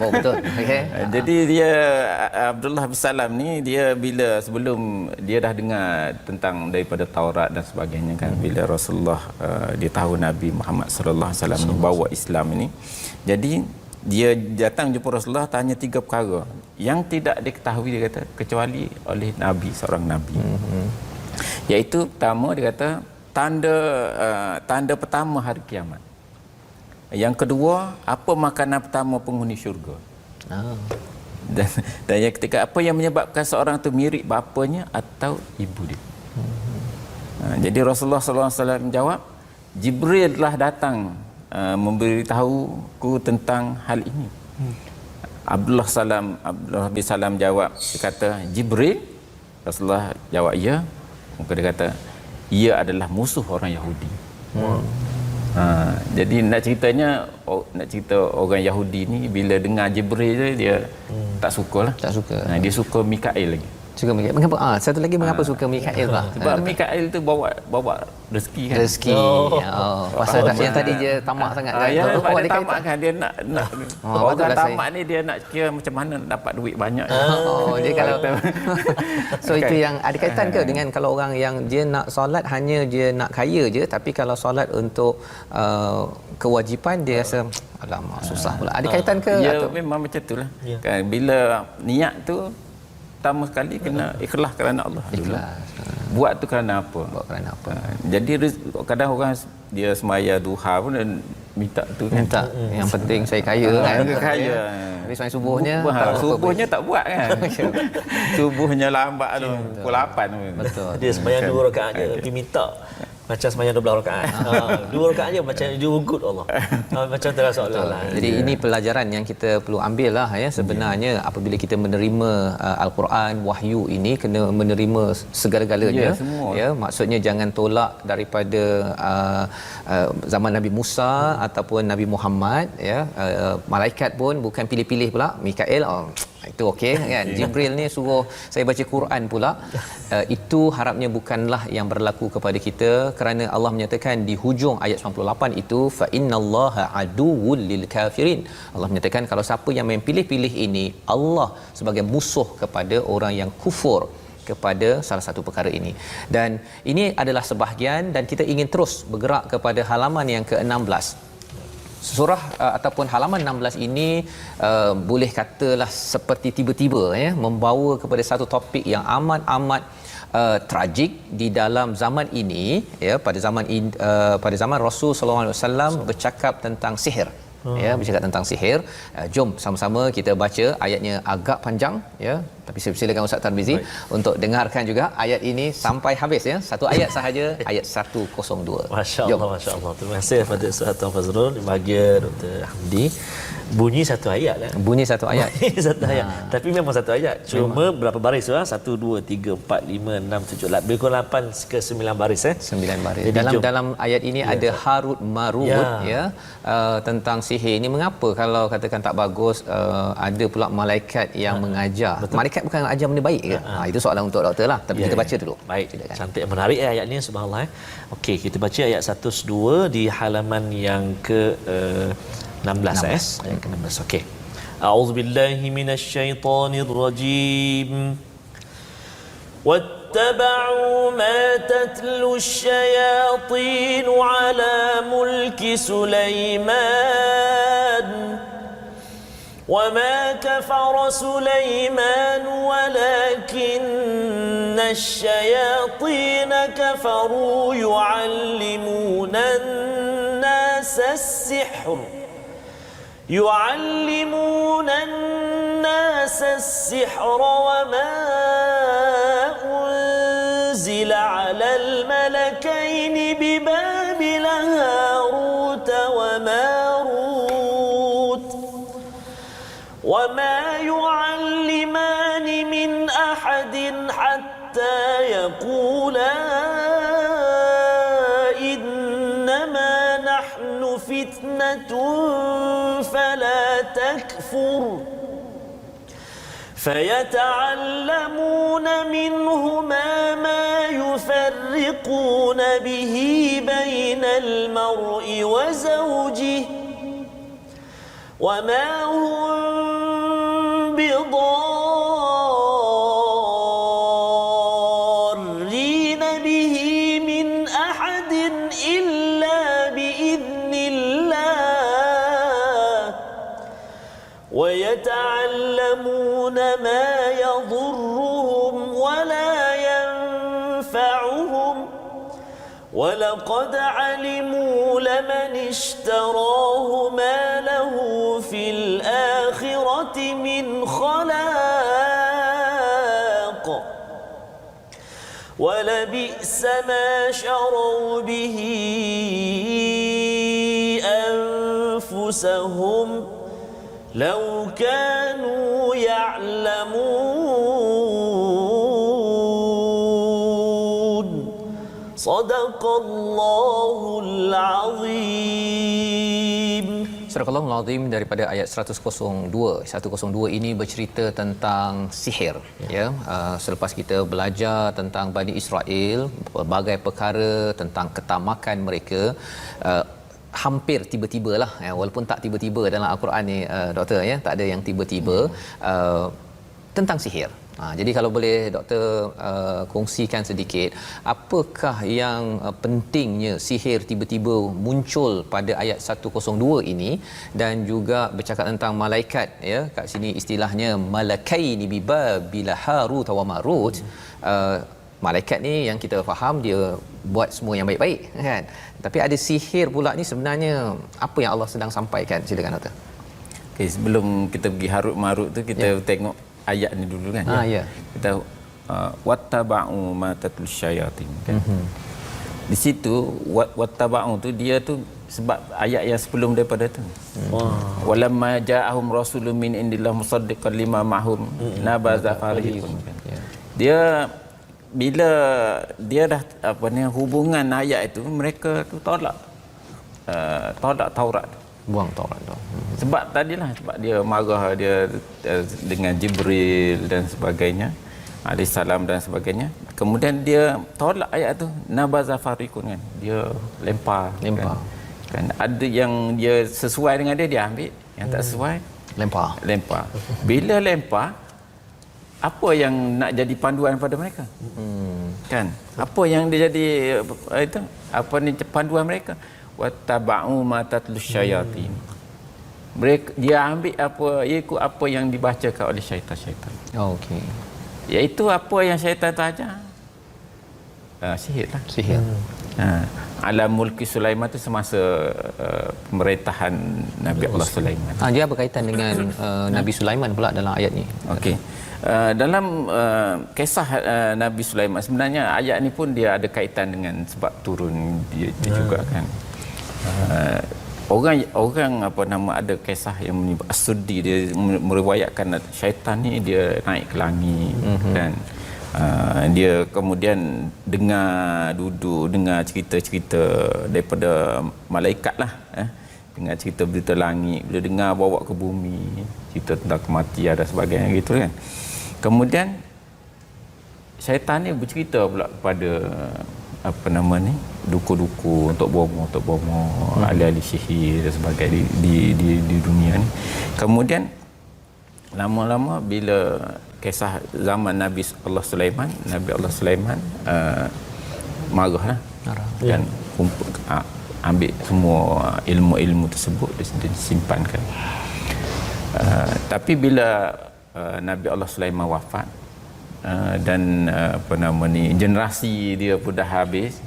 Betul. Okey. Jadi dia Abdullah bin Salam ni, dia bila sebelum dia dah dengar tentang daripada Taurat dan sebagainya kan, bila Rasulullah dia tahu Nabi Muhammad sallallahu alaihi wasallam bawa Islam ini. Jadi dia datang jumpa Rasulullah, tanya 3 perkara yang tidak diketahui, dia kata, kecuali oleh Nabi, seorang Nabi. Iaitu pertama, dia kata tanda pertama hari kiamat. Yang kedua, apa makanan pertama penghuni syurga. dan yang ketiga, apa yang menyebabkan seorang itu mirip bapanya atau ibu dia. Jadi Rasulullah SAW menjawab, Jibril telah datang memberitahuku tentang hal ini. Abdullah bin Salam jawab, dia kata, Jibril? Rasulullah jawab, ya. Maka dia kata, ia adalah musuh orang Yahudi. Jadi nak cerita orang Yahudi ni bila dengar Jibril dia tak sukalah. Tak suka. Dia suka Mikail lagi. Suka Mikail. Mengapa? Satu lagi mengapa suka Mikail lah? Sebab Mikail tu bawa rezeki kan. Rezeki. Pasal yang tadi dia tamak sangat kan. Ya, sebab dia dia tamak kan, dia nak orang tamak ni dia nak kira macam mana nak dapat duit banyak. Dia kalau so itu yang ada kaitan ke dengan kalau orang yang dia nak solat hanya dia nak kaya je, tapi kalau solat untuk kewajipan dia rasa alamak susah pula. Ada kaitan ke? Ya, memang macam itulah. Kan bila niat tu pertama sekali kena ikhlas kerana Allah. Ikhlas. Buat tu kerana apa? Buat kerana apa? Jadi kadang orang dia semaya duha pun dan minta tu kan. Minta. Yang penting saya kaya kan. Kaya. Tapi sembahyang subuhnya subuhnya tak buat kan. Subuhnya lambat tu. Pukul 8 tu. Betul. Dia sembahyang 2 rakaat je tapi minta macam sembahyang 12 rakaat. 2 rakaat je macam dia ugut Allah. Macam terasa Allah. Jadi ini pelajaran yang kita perlu ambil lah ya. Sebenarnya apabila kita menerima Al-Quran, wahyu ini kena menerima segala-galanya. Ya, maksudnya jangan tolak daripada zaman Nabi Musa ataupun Nabi Muhammad ya. Malaikat pun bukan pilih-pilih pula. Mikail itu okey kan. Jibril ni suruh saya baca Quran pula. Itu harapnya bukanlah yang berlaku kepada kita, kerana Allah menyatakan di hujung ayat 98 itu fa innallaha aduwwul lil kafirin. Allah menyatakan kalau siapa yang pilih-pilih ini, Allah sebagai musuh kepada orang yang kufur kepada salah satu perkara ini. Dan ini adalah sebahagian, dan kita ingin terus bergerak kepada halaman yang ke-16. Surah ataupun halaman 16 ini boleh katalah seperti tiba-tiba ya membawa kepada satu topik yang amat tragik di dalam zaman ini ya, pada zaman Rasul sallallahu alaihi wasallam bercakap tentang sihir. Ya, bercakap tentang sihir. Jom sama-sama kita baca ayatnya, agak panjang ya, tapi saya silakan Ustaz Tarmizi untuk dengarkan juga ayat ini sampai habis ya. Satu ayat sahaja, ayat 102. Masya-Allah, masya-Allah. Terima kasih kepada Ustaz Tuan Fazrul, bahagia Dr. Hamdi. Bunyi satu ayat lah. Bunyi satu ayat. Satu ayat. Tapi memang satu ayat. Cuma berapa baris lah? 1 2 3 4 5 6 7 8. Lebih kurang 8 ke 9 baris 9 baris. Jadi, dalam ayat ini ada Harut Marut ya. Tentang sihir ini, mengapa kalau katakan tak bagus ada pula malaikat yang mengajar. Betul. Malaikat bukan ajar benda baik ke? Itu soalan untuk doktor lah. Tapi kita baca dulu. Baik. Silakan. Cantik, menarik ayat ni, subhanallah. Okey, kita baca ayat 102 di halaman yang ke 16 ayat ke-16. Okey. A'udzubillahi minasyaitonirrajim. واتبعوا ما تتلو الشياطين على ملك سليمان وما كفر سليمان ولكن الشياطين كفروا يعلمون الناس السحر وما أنزل على الملكين ببابل هاروت وماروت وما يعلمان من أحد حتى يقولا إنما نحن فتنة فلا تكفر فيتعلمون منهما ما يفرقون به بين المرء وزوجه وما هم بضارين به من أحد إلا بإذن الله ويتعلمون ما يضرهم ولا ينفعهم ولقد علموا لمن اشتراه ما له في الآخرة من خلاق لبئس ما شروا به أنفسهم لو كانوا يعلمون صدق الله العظيم. Surah Al-Azim Al-Azim daripada ayat 102. 102 ini bercerita tentang sihir, ya. Selepas kita belajar tentang Bani Israel, berbagai perkara tentang ketamakan mereka, hampir tiba-tibalah, ya, walaupun tak tiba-tiba dalam Al-Quran ni, doktor, ya, tak ada yang tiba-tiba, tentang sihir. Jadi kalau boleh doktor kongsikan sedikit, apakah yang pentingnya sihir tiba-tiba muncul pada ayat 102 ini, dan juga bercakap tentang malaikat, ya, kat sini istilahnya malakaini bibabil Harut wa Marut. Malaikat ni yang kita faham dia buat semua yang baik-baik, kan, tapi ada sihir pula ni, sebenarnya apa yang Allah sedang sampaikan? Silakan doktor. Okey, sebelum kita pergi Harut Marut tu, kita tengok ayat ni dulu, kan. Ya. Kita wattaba'u ma tatlus syayatin, kan. Di situ wattaba'u tu dia tu sebab ayat yang sebelum daripada tu. Walamma ja'ahum rasulun min indillah musaddiqan lima ma'hum nabaza fariqun, kan. Dia bila dia dah hubungan ayat itu, mereka tu tolak Taurat, Buang Taurat tu. sebab tadilah, sebab dia marah dia dengan Jibril dan sebagainya, alaihissalam dan sebagainya. Kemudian dia tolak ayat tu, nabaza fariqun, kan, dia lempar. Kan ada yang dia sesuai dengan dia ambil, yang tak sesuai lempar. Bila lempar, apa yang nak jadi panduan pada mereka? Kan, apa yang dia jadi itu, apa ni panduan mereka? Wattaba'u ma tatlus syayatin. Mereka dia ambil ikut apa yang dibacakan oleh syaitan-syaitan. Okey. Iaitu apa yang syaitan tu ajar. Sihirlah. Sihir. Alam mulki Sulaiman tu semasa pemerintahan Nabi Allah Sulaiman. Dia berkaitan dengan Nabi Sulaiman pula dalam ayat ni. Okey. Dalam kisah Nabi Sulaiman, sebenarnya ayat ni pun dia ada kaitan dengan sebab turun dia juga, kan. Orang ada kisah yang menyebut As-Suddi, dia meriwayatkan syaitan ni dia naik ke langit, kan. Dia kemudian dengar cerita-cerita daripada malaikat lah, dengar cerita berita langit, bila dengar bawa ke bumi, cerita tentang kematian dan sebagainya, gitu, kan. Kemudian syaitan ni bercerita pula kepada duku-duku untuk bomo ahli-ahli sihir dan sebagainya di dunia ni. Kemudian lama-lama bila kisah zaman Nabi Allah Sulaiman marahlah, dan ambil semua ilmu-ilmu tersebut disimpankan. Tapi bila Nabi Allah Sulaiman wafat, dan generasi dia pun dah habis,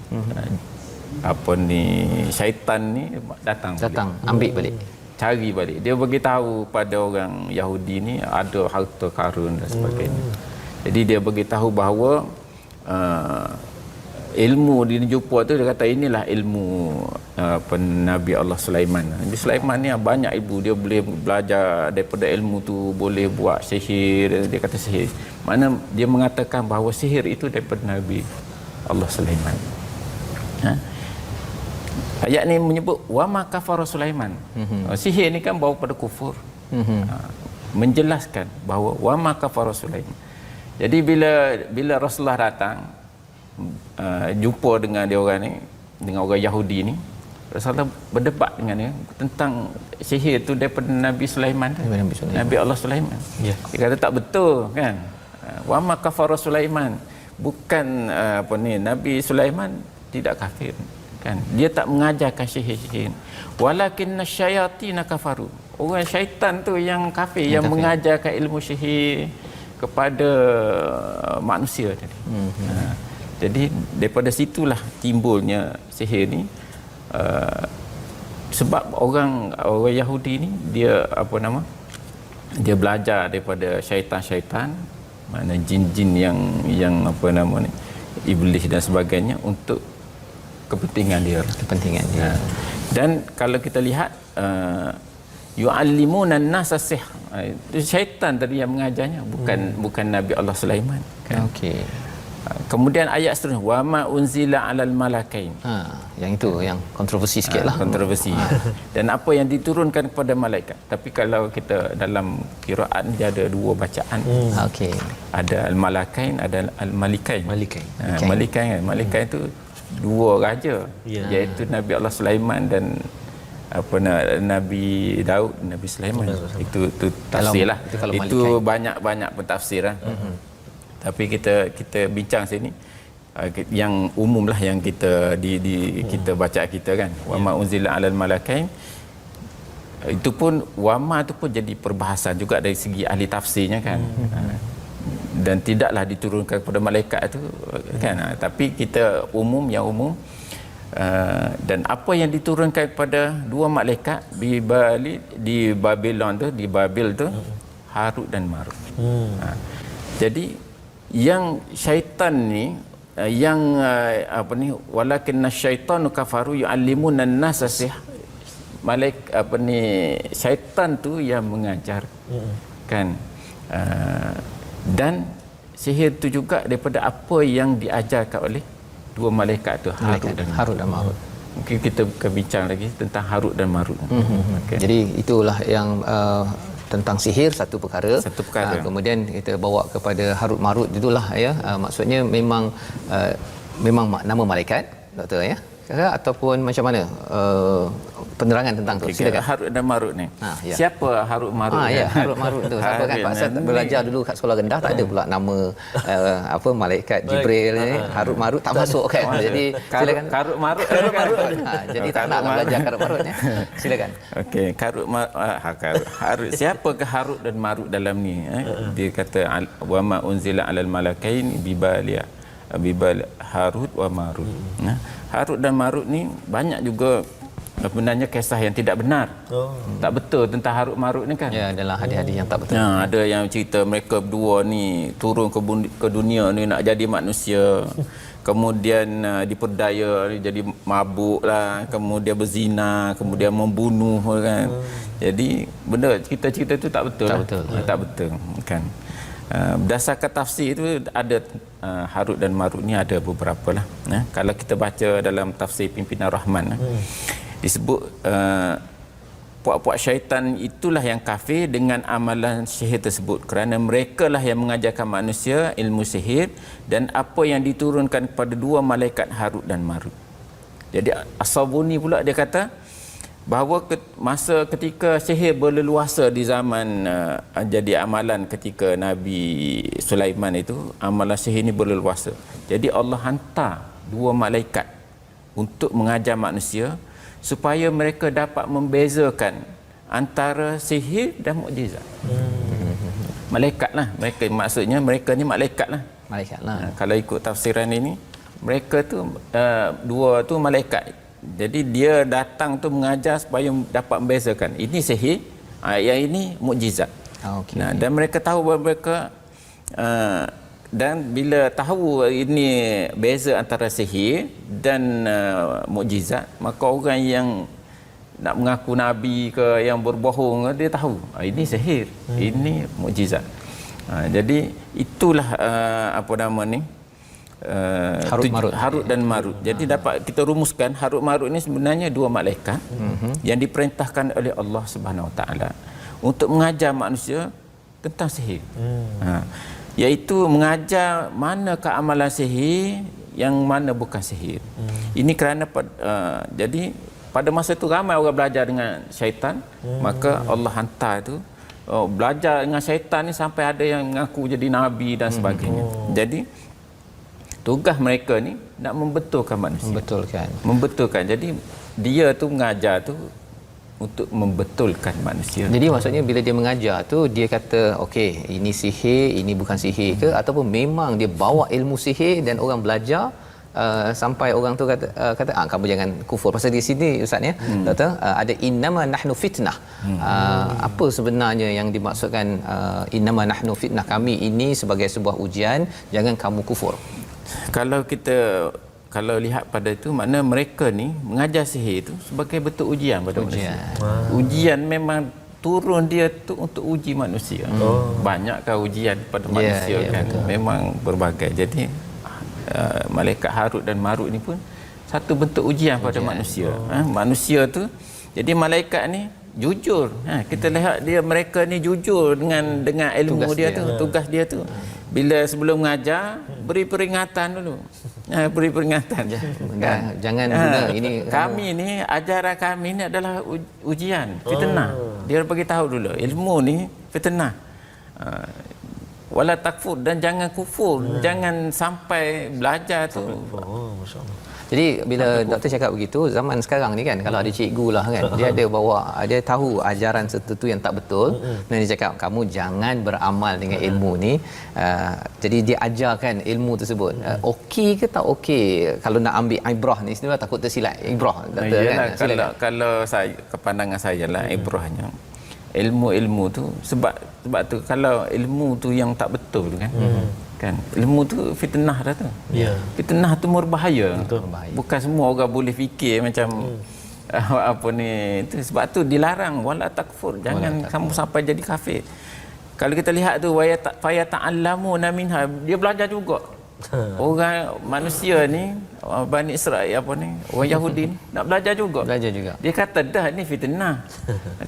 syaitan ni datang ambil balik, cari balik. Dia beritahu pada orang Yahudi ni ada harta karun dan sebagainya. Jadi dia beritahu bahawa ilmu dia jumpa tu, dia kata inilah ilmu Nabi Allah Sulaiman. Nabi Sulaiman ni banyak ilmu, dia boleh belajar daripada ilmu tu, boleh buat sihir. Dia kata sihir, mana dia mengatakan bahawa sihir itu daripada Nabi Allah Sulaiman. Ayat ni menyebut wa ma kafara Sulaiman. Sihir ni kan bawa pada kufur. Menjelaskan bahawa wa ma kafara Sulaiman. Jadi bila Rasulullah datang jumpa dengan dia orang ni, dengan orang Yahudi ni, Rasulullah berdebat dengan dia tentang sihir tu daripada Nabi Sulaiman, Nabi Allah Sulaiman. Dia kata tak betul, kan. Wa ma kafara Sulaiman, bukan Nabi Sulaiman tidak kafir, kan. Dia tak mengajarkan sihir. Walakinna syayatin kafaru. Orang syaitan tu yang kafir, yang mengajarkan ilmu sihir kepada manusia tadi. Jadi daripada situlah timbulnya sihir ni. Sebab orang Yahudi ni dia dia belajar daripada syaitan-syaitan, mana jin-jin yang iblis dan sebagainya untuk kepentingan dia. Kepentingan dia. Dan kalau kita lihat yu'allimuna an-nasa sihr, itu syaitan tadi yang mengajarnya, bukan Nabi Allah Sulaiman kan. Okey. Kemudian ayat seterusnya wa ma unzila 'alal malakain. Yang itu yang kontroversi sikitlah. Kontroversi. Dan apa yang diturunkan kepada malaikat. Tapi kalau kita dalam qiraat dia ada dua bacaan. Okey. Ada al-malakain, ada al-malikain. Malikain. Malikain itu dua raja, iaitu Nabi Allah Sulaiman dan Nabi Daud, Nabi Sulaiman. Itu tafsirlah. Itu banyak pentafsiran. Tapi kita bincang sini yang umum lah yang kita kita baca kita kan. Wa ma unzila 'alal malakain. Itu pun wama tu pun jadi perbahasan juga dari segi ahli tafsirnya kan. Dan tidaklah diturunkan kepada malaikat itu kan. Tapi kita yang umum dan apa yang diturunkan kepada dua malaikat di Babylon tu, di Babil tu, Harut dan Marut. Jadi yang syaitan ni walakinna syaitanu kafaru yu'allimuna an-nasa sihr. Syaitan tu yang mengajar kan. Dan sihir tu juga daripada apa yang diajarkan oleh dua malaikat tu, Harut dan Marut. Mungkin kita akan bincang lagi tentang Harut dan Marut. Okay. Jadi itulah yang tentang sihir satu perkara. Kemudian kita bawa kepada Harut Marut itulah ya. Maksudnya memang nama malaikat, doktor ya. Ataupun macam mana penerangan tentang tu? Silakan. Harut dan Marut ni. Siapa Harut Marut? Harut Marut tu. Siapa kan? Pasal belajar dulu kat sekolah rendah tak ada pula nama malaikat Jibril ni. Harut Marut tak masuk kan. Jadi silakan. Karut Marut. Jadi tak nak belajar Karut Marut ni. Silakan. Okey, Harut. Siapakah Harut dan Marut dalam ni? Dia kata wa ma unzila 'alal malakain bibal Harut wa Marut. Harut dan Marut ni banyak juga sebenarnya kisah yang tidak benar. Tak betul tentang Harut Marut ni kan. Ya, adalah hadis-hadis yang tak betul. Ada yang cerita mereka berdua ni turun ke dunia ni nak jadi manusia. Kemudian diperdaya jadi mabuk lah, kemudian berzina, kemudian membunuh kan. Jadi benda cerita-cerita tu tak betul. Tak betul kan. Berdasarkan tafsir itu ada Harut dan Marut ni ada beberapa lah. Kalau kita baca dalam tafsir Pimpinan Rahman disebut puak-puak syaitan itulah yang kafir dengan amalan sihir tersebut kerana mereka lah yang mengajarkan manusia ilmu sihir dan apa yang diturunkan kepada dua malaikat Harut dan Marut. Jadi As-Sabuni pula dia kata bahawa masa ketika sihir berleluasa di zaman jadi amalan ketika Nabi Sulaiman itu, amalan sihir ini berleluasa. Jadi Allah hantar dua malaikat untuk mengajar manusia supaya mereka dapat membezakan antara sihir dan mukjizat. Malaikat lah, maksudnya mereka ni malaikat lah. Kalau ikut tafsiran ini, mereka tu dua tu malaikat. Jadi dia datang tu mengajar supaya dapat membezakan ini sihir, yang ini mukjizat. Dan mereka tahu bahawa mereka dan bila tahu ini beza antara sihir dan mukjizat, maka orang yang nak mengaku nabi ke yang berbohong dia tahu ini sihir, ini mukjizat. Jadi itulah Harut dan Marut. Jadi dapat kita rumuskan Harut Marut ini sebenarnya dua malaikat yang diperintahkan oleh Allah Subhanahu Wa Taala untuk mengajar manusia tentang sihir. Iaitu mengajar manakah amalan sihir yang mana bukan sihir. Ini kerana jadi pada masa itu ramai orang belajar dengan syaitan, maka Allah hantar itu belajar dengan syaitan ni sampai ada yang mengaku jadi nabi dan sebagainya. Jadi tugas mereka ni nak membetulkan manusia. Membetulkan. Jadi dia tu mengajar tu untuk membetulkan manusia. Jadi maksudnya bila dia mengajar tu dia kata okey ini sihir, ini bukan sihir ke, ataupun memang dia bawa ilmu sihir dan orang belajar sampai orang tu kata kamu jangan kufur. Pasal di sini ustaz ya, doktor, ada innama nahnu fitnah. Apa sebenarnya yang dimaksudkan innama nahnu fitnah, kami ini sebagai sebuah ujian, jangan kamu kufur. Kalau lihat pada itu, makna mereka ni mengajar sihir itu sebagai bentuk ujian pada manusia. Ujian memang turun dia tu untuk uji manusia. Banyakkah ujian pada manusia kan? Betul. Memang berbagai. Jadi malaikat Harut dan Marut ni pun satu bentuk ujian pada manusia. Manusia tu, jadi malaikat ni jujur. Kita lihat mereka ni jujur dengan ilmu tugas dia tu, tugas dia tu. Bila sebelum mengajar, beri peringatan dulu. Beri peringatan. Jangan guna ini. Kami ni, ajaran kami ni adalah ujian, fitnah. Dia bagi tahu dulu, ilmu ni fitnah. Wala takfur, dan jangan kufur, jangan sampai belajar tu. Masya-Allah. Jadi bila doktor cakap begitu, zaman sekarang ni kan, kalau ada cikgu lah kan, dia ada bawa, dia tahu ajaran tertentu yang tak betul, dan dia cakap kamu jangan beramal dengan ilmu ni. Jadi dia ajarkan ilmu tersebut. Okey ke tak okey kalau nak ambil ibrah ni, sebenarnya takut tersilap ibrah doktor. Yalah, kalau saya, kepandangan saya lah, ibrahnya ilmu-ilmu tu, sebab tu kalau ilmu tu yang tak betul kan, ilmu tu fitnah dah tu. Fitnah tu berbahaya. Bukan semua orang boleh fikir macam apa ni tu. Sebab tu dilarang, wala takfur, jangan kamu sampai jadi kafir. Kalau kita lihat tu, wa ta'allamuna minha, dia belajar juga. Orang manusia ni, Bani Israel apa ni, orang Yahudi nak belajar juga. Dia kata dah ni fitnah.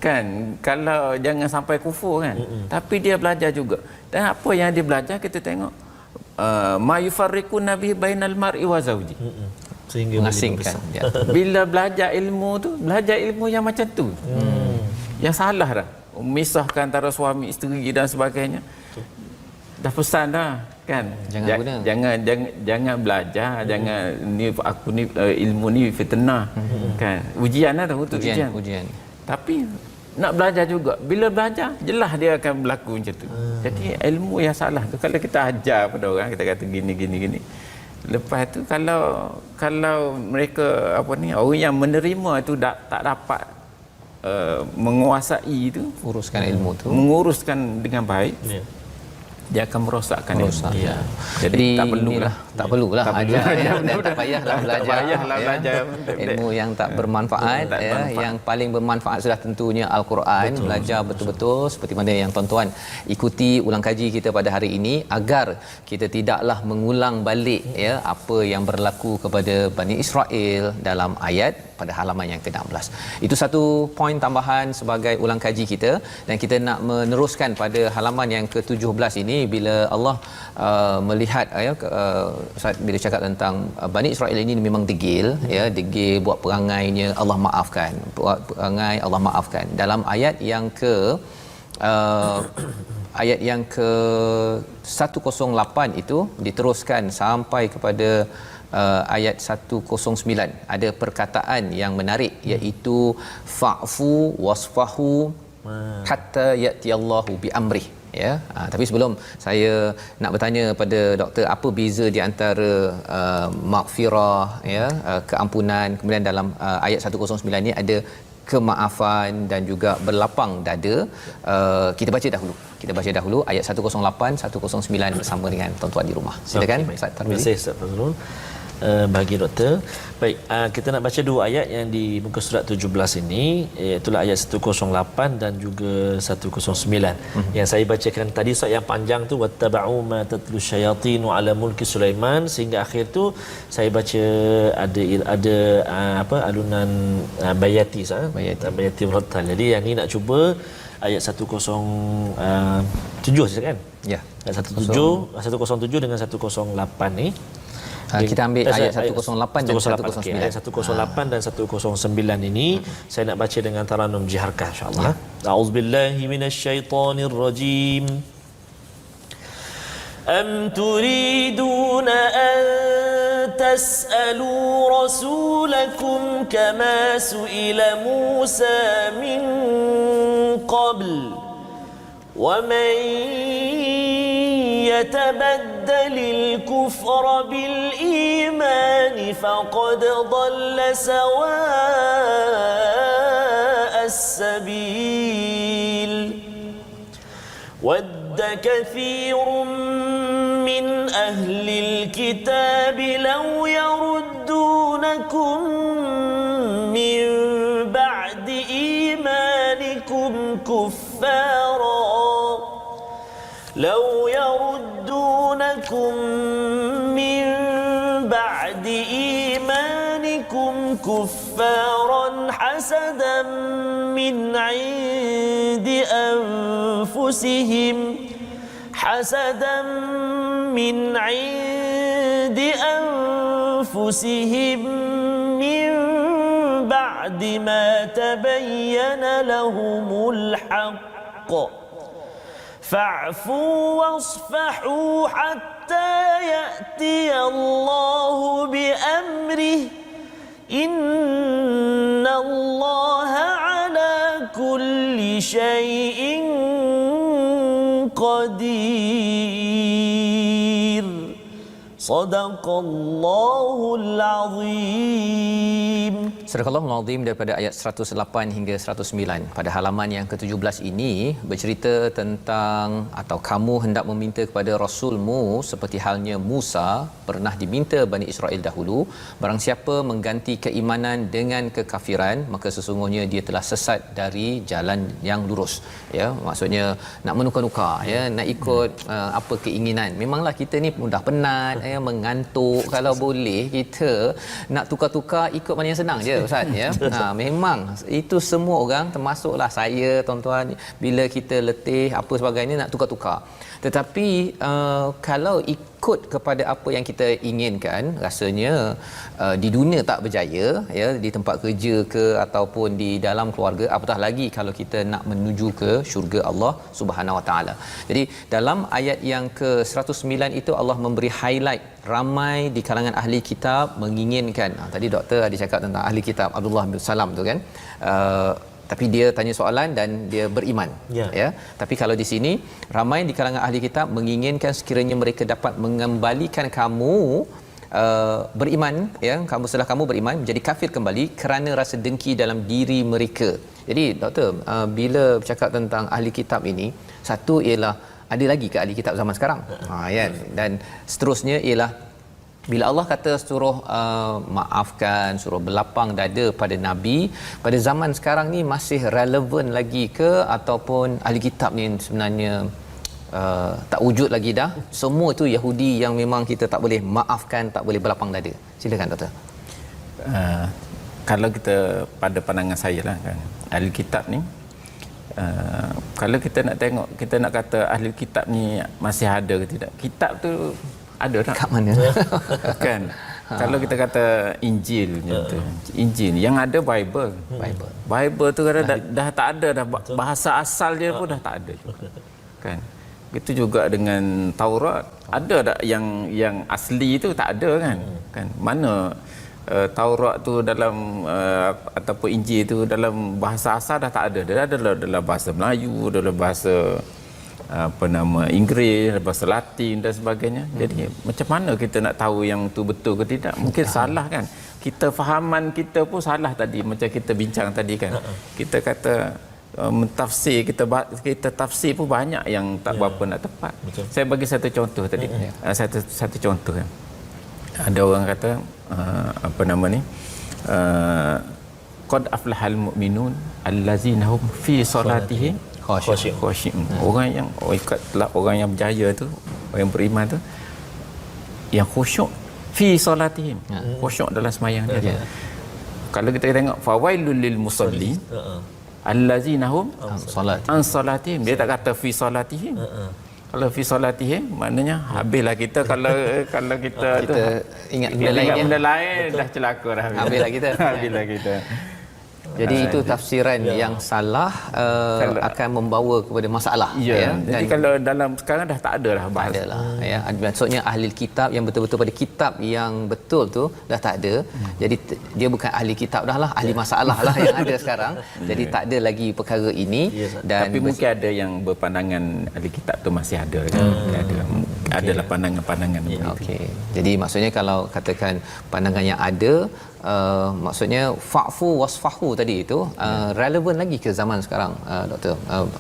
Kan, kalau jangan sampai kufur kan. Tapi dia belajar juga. Dan apa yang dia belajar, kita tengok ma yufarriqu nabi bainal mar'i wa zawji. Sehingga mengasingkan. Bila belajar ilmu tu, belajar ilmu yang macam tu. Yang salah dah. Memisahkan antara suami isteri dan sebagainya. Dah pesan dah kan, jangan belajar, jangan ni aku ni ilmu ni fitnah kan, ujian lah tu, untuk ujian. Tapi nak belajar juga, bila belajar jelas dia akan berlaku macam tu. Jadi ilmu yang salah tu, kalau kita ajar pada orang, kita kata gini, lepas tu kalau mereka apa ni, orang yang menerima tu tak dapat menguasai tu, menguruskan dengan baik, dia akan merosakkan ilmu. Jadi tak perlulah ajar, dan tak payahlah belajar ilmu yang tak bermanfaat. Yang paling bermanfaat sudah tentunya Al-Quran. Belajar betul-betul seperti mana yang tuan-tuan ikuti ulang kaji kita pada hari ini, agar kita tidaklah mengulang balik apa yang berlaku kepada Bani Israel dalam ayat pada halaman yang ke-16. Itu satu poin tambahan sebagai ulang kaji kita, dan kita nak meneruskan pada halaman yang ke-17 ini, bila Allah melihat Ustaz bila cakap tentang Bani Israel ini memang degil, degil buat perangainya, Allah maafkan, buat perangai Allah maafkan. Dalam ayat yang ke 108 itu diteruskan sampai kepada ayat 109, ada perkataan yang menarik, iaitu fa'fu wasfahu hatta ya'tiyallahu bi amrih. Tapi sebelum saya nak bertanya pada doktor, apa beza di antara maghfirah, keampunan, kemudian dalam ayat 109 ni ada kemaafan dan juga berlapang dada. Kita baca dahulu ayat 108 109 bersama dengan tuan-tuan di rumah. Silakan Ustaz Tarmizi. Terima kasih Ustaz Fazrul. Bagi doktor. Baik, kita nak baca dua ayat yang di muka surat 17 ini, iaitu ayat 108 dan juga 109. Yang saya bacakan tadi surat yang panjang tu, wattaba'u ma tatlu syayatinu ala mulki Sulaiman, sehingga akhir tu saya baca ada alunan bayati murattal. Jadi yang ni nak cuba ayat 107 saja kan? Ya. Ayat 107 dengan 108 ni. Kita ambil ayat 108 dan 109. Okay, ayat 108 dan 109 ini saya nak baca dengan taranum jiharkah insya-Allah. A'udzubillahi minasyaitonirrajim. Am turiduna an tas'alu rasulakum kama su'ila Musa min qabl wa man يتبدل الكفر بالإيمان فقد ضل سواء السبيل ود كثير من أهل الكتاب لو يردونكم من بعد إيمانكم كفارا حسدا من عند أنفسهم من بعد ما تبين لهم الحق فاعفوا واصفحوا حتى يأتي الله بأمره إن الله على كل شيء قدير صدق الله العظيم. Surah Al-Azim daripada ayat 108 hingga 109. Pada halaman yang ke-17 ini bercerita tentang atau kamu hendak meminta kepada Rasulmu seperti halnya Musa pernah diminta Bani Israel dahulu, barang siapa mengganti keimanan dengan kekafiran maka sesungguhnya dia telah sesat dari jalan yang lurus. Ya, maksudnya nak menukar-nukar, ya, nak ikut apa keinginan. Memanglah kita ni mudah penat, ya, mengantuk. Kalau boleh kita nak tukar-tukar ikut mana yang senang je Ustaz, ya. Memang itu semua orang termasuklah saya, tuan-tuan, bila kita letih apa sebagainya nak tukar-tukar. Tetapi kalau ikut kepada apa yang kita inginkan, rasanya di dunia tak berjaya, ya, di tempat kerja ke ataupun di dalam keluarga, apatah lagi kalau kita nak menuju ke syurga Allah Subhanahu Wa Taala. Jadi dalam ayat yang ke-109 itu Allah memberi highlight ramai di kalangan ahli kitab menginginkan. Tadi doktor ada cakap tentang ahli kitab Abdullah bin Salam tu kan. Tapi dia tanya soalan dan dia beriman, ya. Tapi kalau di sini ramai di kalangan ahli kitab menginginkan sekiranya mereka dapat mengembalikan kamu beriman, ya, kamu setelah kamu beriman menjadi kafir kembali kerana rasa dengki dalam diri mereka. Jadi doktor, bila bercakap tentang ahli kitab ini, satu ialah ada lagi ke ahli kitab zaman sekarang, kan, dan seterusnya ialah bila Allah kata suruh maafkan, suruh berlapang dada pada Nabi, pada zaman sekarang ni masih relevan lagi ke ataupun ahli kitab ni sebenarnya tak wujud lagi dah? Semua itu Yahudi yang memang kita tak boleh maafkan, tak boleh berlapang dada. Silakan doktor. Kalau kita pada pandangan saya lah kan, ahli kitab ni kalau kita nak tengok, kita nak kata ahli kitab ni masih ada ke tidak, kitab tu ada tak? Kat mana? Kan? Kalau kita kata Injil macam tu. Injil yang ada Bible tu kan dah tak ada dah, bahasa asal dia pun dah tak ada juga. Kan? Itu juga dengan Taurat. Ada tak yang asli tu tak ada kan? Kan? Mana Taurat tu dalam ataupun Injil tu dalam bahasa asal dah tak ada. Dia ada dalam bahasa Melayu, dalam bahasa Inggeris, bahasa Latin dan sebagainya. Jadi macam mana kita nak tahu yang tu betul ke tidak? Mungkin salah kan? Kita fahaman kita pun salah tadi, macam kita bincang tadi kan. Kita kata mentafsir, kita tafsir pun banyak yang tak berapa nak tepat. Betul. Saya bagi satu contoh tadi. Satu contoh kan. Ada orang kata qad aflahal mu'minun allazina hum fi salatihim khashi'un. Orang yang berjaya tu, orang yang beriman tu yang khusyuk fi salatihim, khusyuk dalam sembahyang dia. Kalau kita tengok fawailul lil musallin allazina hum an salatihim, dia tak kata fi salatihim. Kalau fi salatihim maknanya habislah kita kalau kita ingat benda lain dah celaka dah, habislah kita. Jadi itu tafsiran yang salah akan membawa kepada masalah, ya. Jadi kalau dalam sekarang dah tak ada dah bahasa. Adalah, ya. Maksudnya ahli kitab yang betul-betul pada kitab yang betul tu dah tak ada. Jadi dia bukan ahli kitab dah lah, ahli masalah lah yang ada sekarang. Jadi tak ada lagi perkara ini. Dan tapi mungkin ada yang berpandangan ahli kitab tu masih ada kan. adalah pandangan-pandangan begitu. Okey. Jadi maksudnya kalau katakan pandangan yang ada, maksudnya fa'fu wasfahu tadi itu relevan lagi ke zaman sekarang, doktor.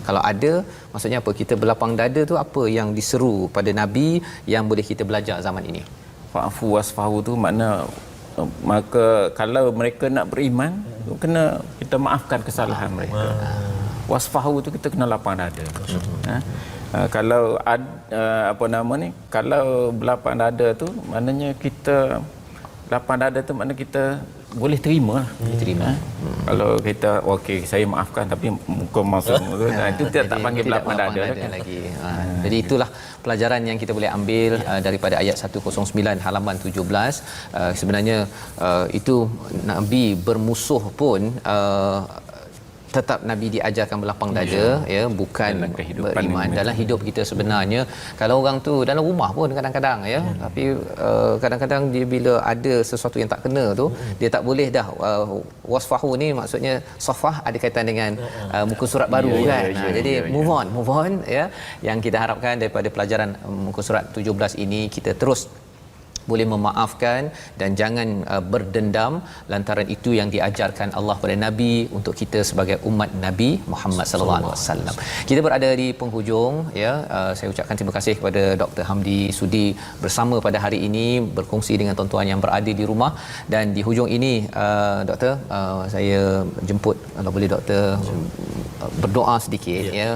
Kalau ada, maksudnya apa? Kita berlapang dada tu apa yang diseru pada Nabi yang boleh kita belajar zaman ini? Fa'fu wasfahu tu makna maka kalau mereka nak beriman, kena kita maafkan kesalahan mereka. Wasfahu tu kita kena lapang dada. Kalau apa nama ni, kalau berlapang dada tu maknanya kita lapang dada tu maknanya kita boleh terima lah. Terima. Kalau kita okey saya maafkan tapi muka masuk itu tak panggil berlapang dada lagi. Jadi itulah pelajaran yang kita boleh ambil daripada ayat 109 halaman 17. Sebenarnya itu Nabi bermusuh pun tetap Nabi diajarkan berlapang dada, ya, bukan beriman dalam hidup kita. Sebenarnya kalau orang tu dalam rumah pun kadang-kadang, ya, tapi kadang-kadang dia bila ada sesuatu yang tak kena tu, dia tak boleh dah. Wasfahu ni maksudnya safah ada kaitan dengan muka surat baru, kan. Jadi move on, ya. Yang kita harapkan daripada pelajaran muka surat 17 ini, kita terus boleh memaafkan dan jangan berdendam. Lantaran itu yang diajarkan Allah pada Nabi untuk kita sebagai umat Nabi Muhammad sallallahu alaihi wasallam. Kita berada di penghujung, ya. Saya ucapkan terima kasih kepada Dr. Hamdi sudi bersama pada hari ini, berkongsi dengan tuan-tuan yang berada di rumah. Dan di hujung ini, doktor, saya jemput kalau boleh doktor berdoa sedikit, ya,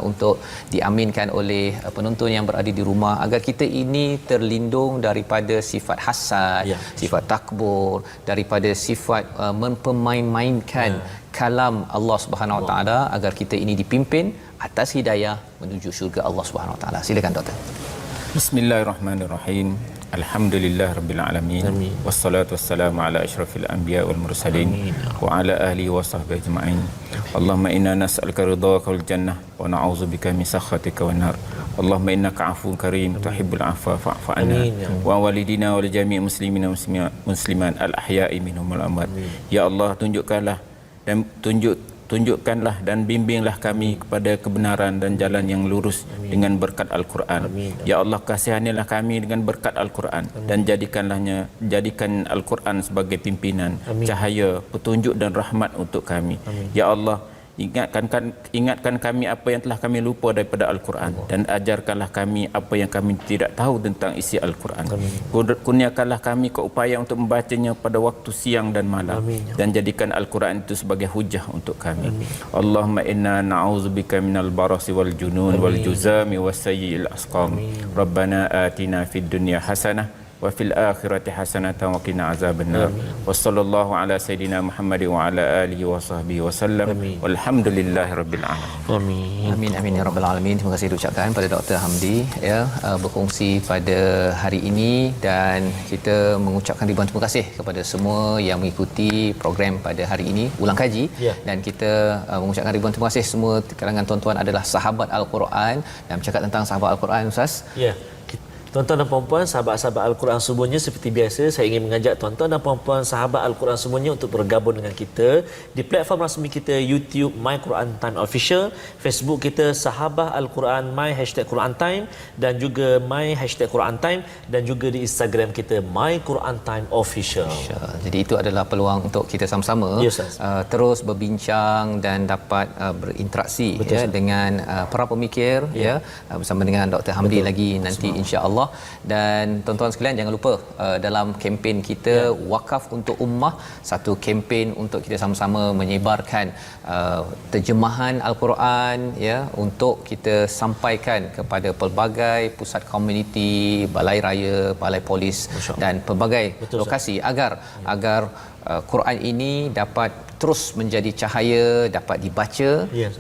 untuk diaminkan oleh penonton yang berada di rumah agar kita ini terlindung daripada sifat hasad, sifat takbur, daripada sifat mempermain-mainkan kalam Allah Subhanahu Wa Taala, agar kita ini dipimpin atas hidayah menuju syurga Allah Subhanahu Wa Taala. Silakan doktor. Bismillahirrahmanirrahim. Alhamdulillah rabbil alamin. Wassalatu wassalamu ala asyrafil anbiya wal mursalin wa ala alihi wa sahbihi ajma'in. Allahumma inna nas'aluka ridhaka wal jannah wa na'udzubika min sakhatika wan nar. Allahumma innaka 'afuwwun karim tuhibbul 'afwa fa'fu 'anna wa walidina wa li jami'il muslimina muslimat al ahya'i minhum wal amwat. Ya Allah, tunjukkanlah dan bimbinglah kami kepada kebenaran dan jalan yang lurus dengan berkat Al-Quran. Ya Allah, kasihanilah kami dengan berkat Al-Quran dan jadikan Al-Quran sebagai pimpinan, cahaya, petunjuk dan rahmat untuk kami. Ya Allah, ingatkan kami apa yang telah kami lupa daripada Al-Quran dan ajarkanlah kami apa yang kami tidak tahu tentang isi Al-Quran. Kurniakanlah kami keupayaan untuk membacanya pada waktu siang dan malam. Dan jadikan Al-Quran itu sebagai hujah untuk kami. Allahumma inna na'udzubika minal barasi wal junun wal juzami wasayyi'il asqam. Rabbana atina fid dunya hasanah wa fil akhirati hasanatan wa qina azabannar. Wassallallahu ala sayidina Muhammad wa ala alihi wa sahbihi wasallam. Walhamdulillahirabbil alamin. Amin amin ya rabbal alamin. Terima kasih diucapkan pada Dr. Hamdi, ya, berkongsi pada hari ini, dan kita mengucapkan ribuan terima kasih kepada semua yang mengikuti program pada hari ini, ulang kaji, dan kita mengucapkan ribuan terima kasih semua kalangan tuan-tuan adalah sahabat Al-Quran. Dan bercakap tentang sahabat Al-Quran, Ustaz. Ya. Tuan-tuan dan puan-puan, sahabat-sahabat Al-Quran semuanya, seperti biasa saya ingin mengajak tuan-tuan dan puan-puan sahabat Al-Quran semuanya untuk bergabung dengan kita di platform rasmi kita YouTube My Quran Time Official, Facebook kita Sahabah Al-Quran My #Quran Time, dan juga My #Quran Time, dan juga di Instagram kita My Quran Time Official. Jadi itu adalah peluang untuk kita sama-sama terus berbincang dan dapat berinteraksi, ya, dengan para pemikir, ya, bersama dengan Dr. Hamdi lagi nanti, insya-Allah. Dan tuan-tuan sekalian, jangan lupa dalam kempen kita Wakaf untuk Ummah, satu kempen untuk kita sama-sama menyebarkan terjemahan Al-Quran, ya, untuk kita sampaikan kepada pelbagai pusat komuniti, balai raya, balai polis dan pelbagai lokasi agar Quran ini dapat terus menjadi cahaya, dapat dibaca,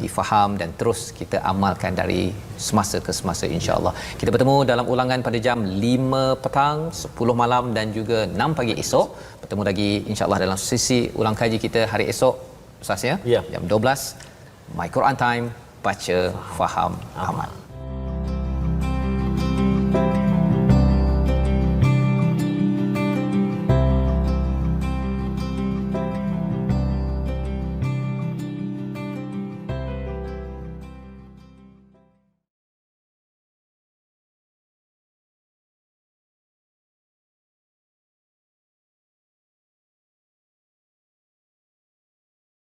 difaham, dan terus kita amalkan dari semasa ke semasa, insya-Allah. Kita bertemu dalam ulangan pada jam 5 petang, 10 malam dan juga 6 pagi esok. Bertemu lagi insya-Allah dalam sesi ulang kaji kita hari esok, Ustaz, ya. Jam 12, My Quran Time, baca, faham, amal.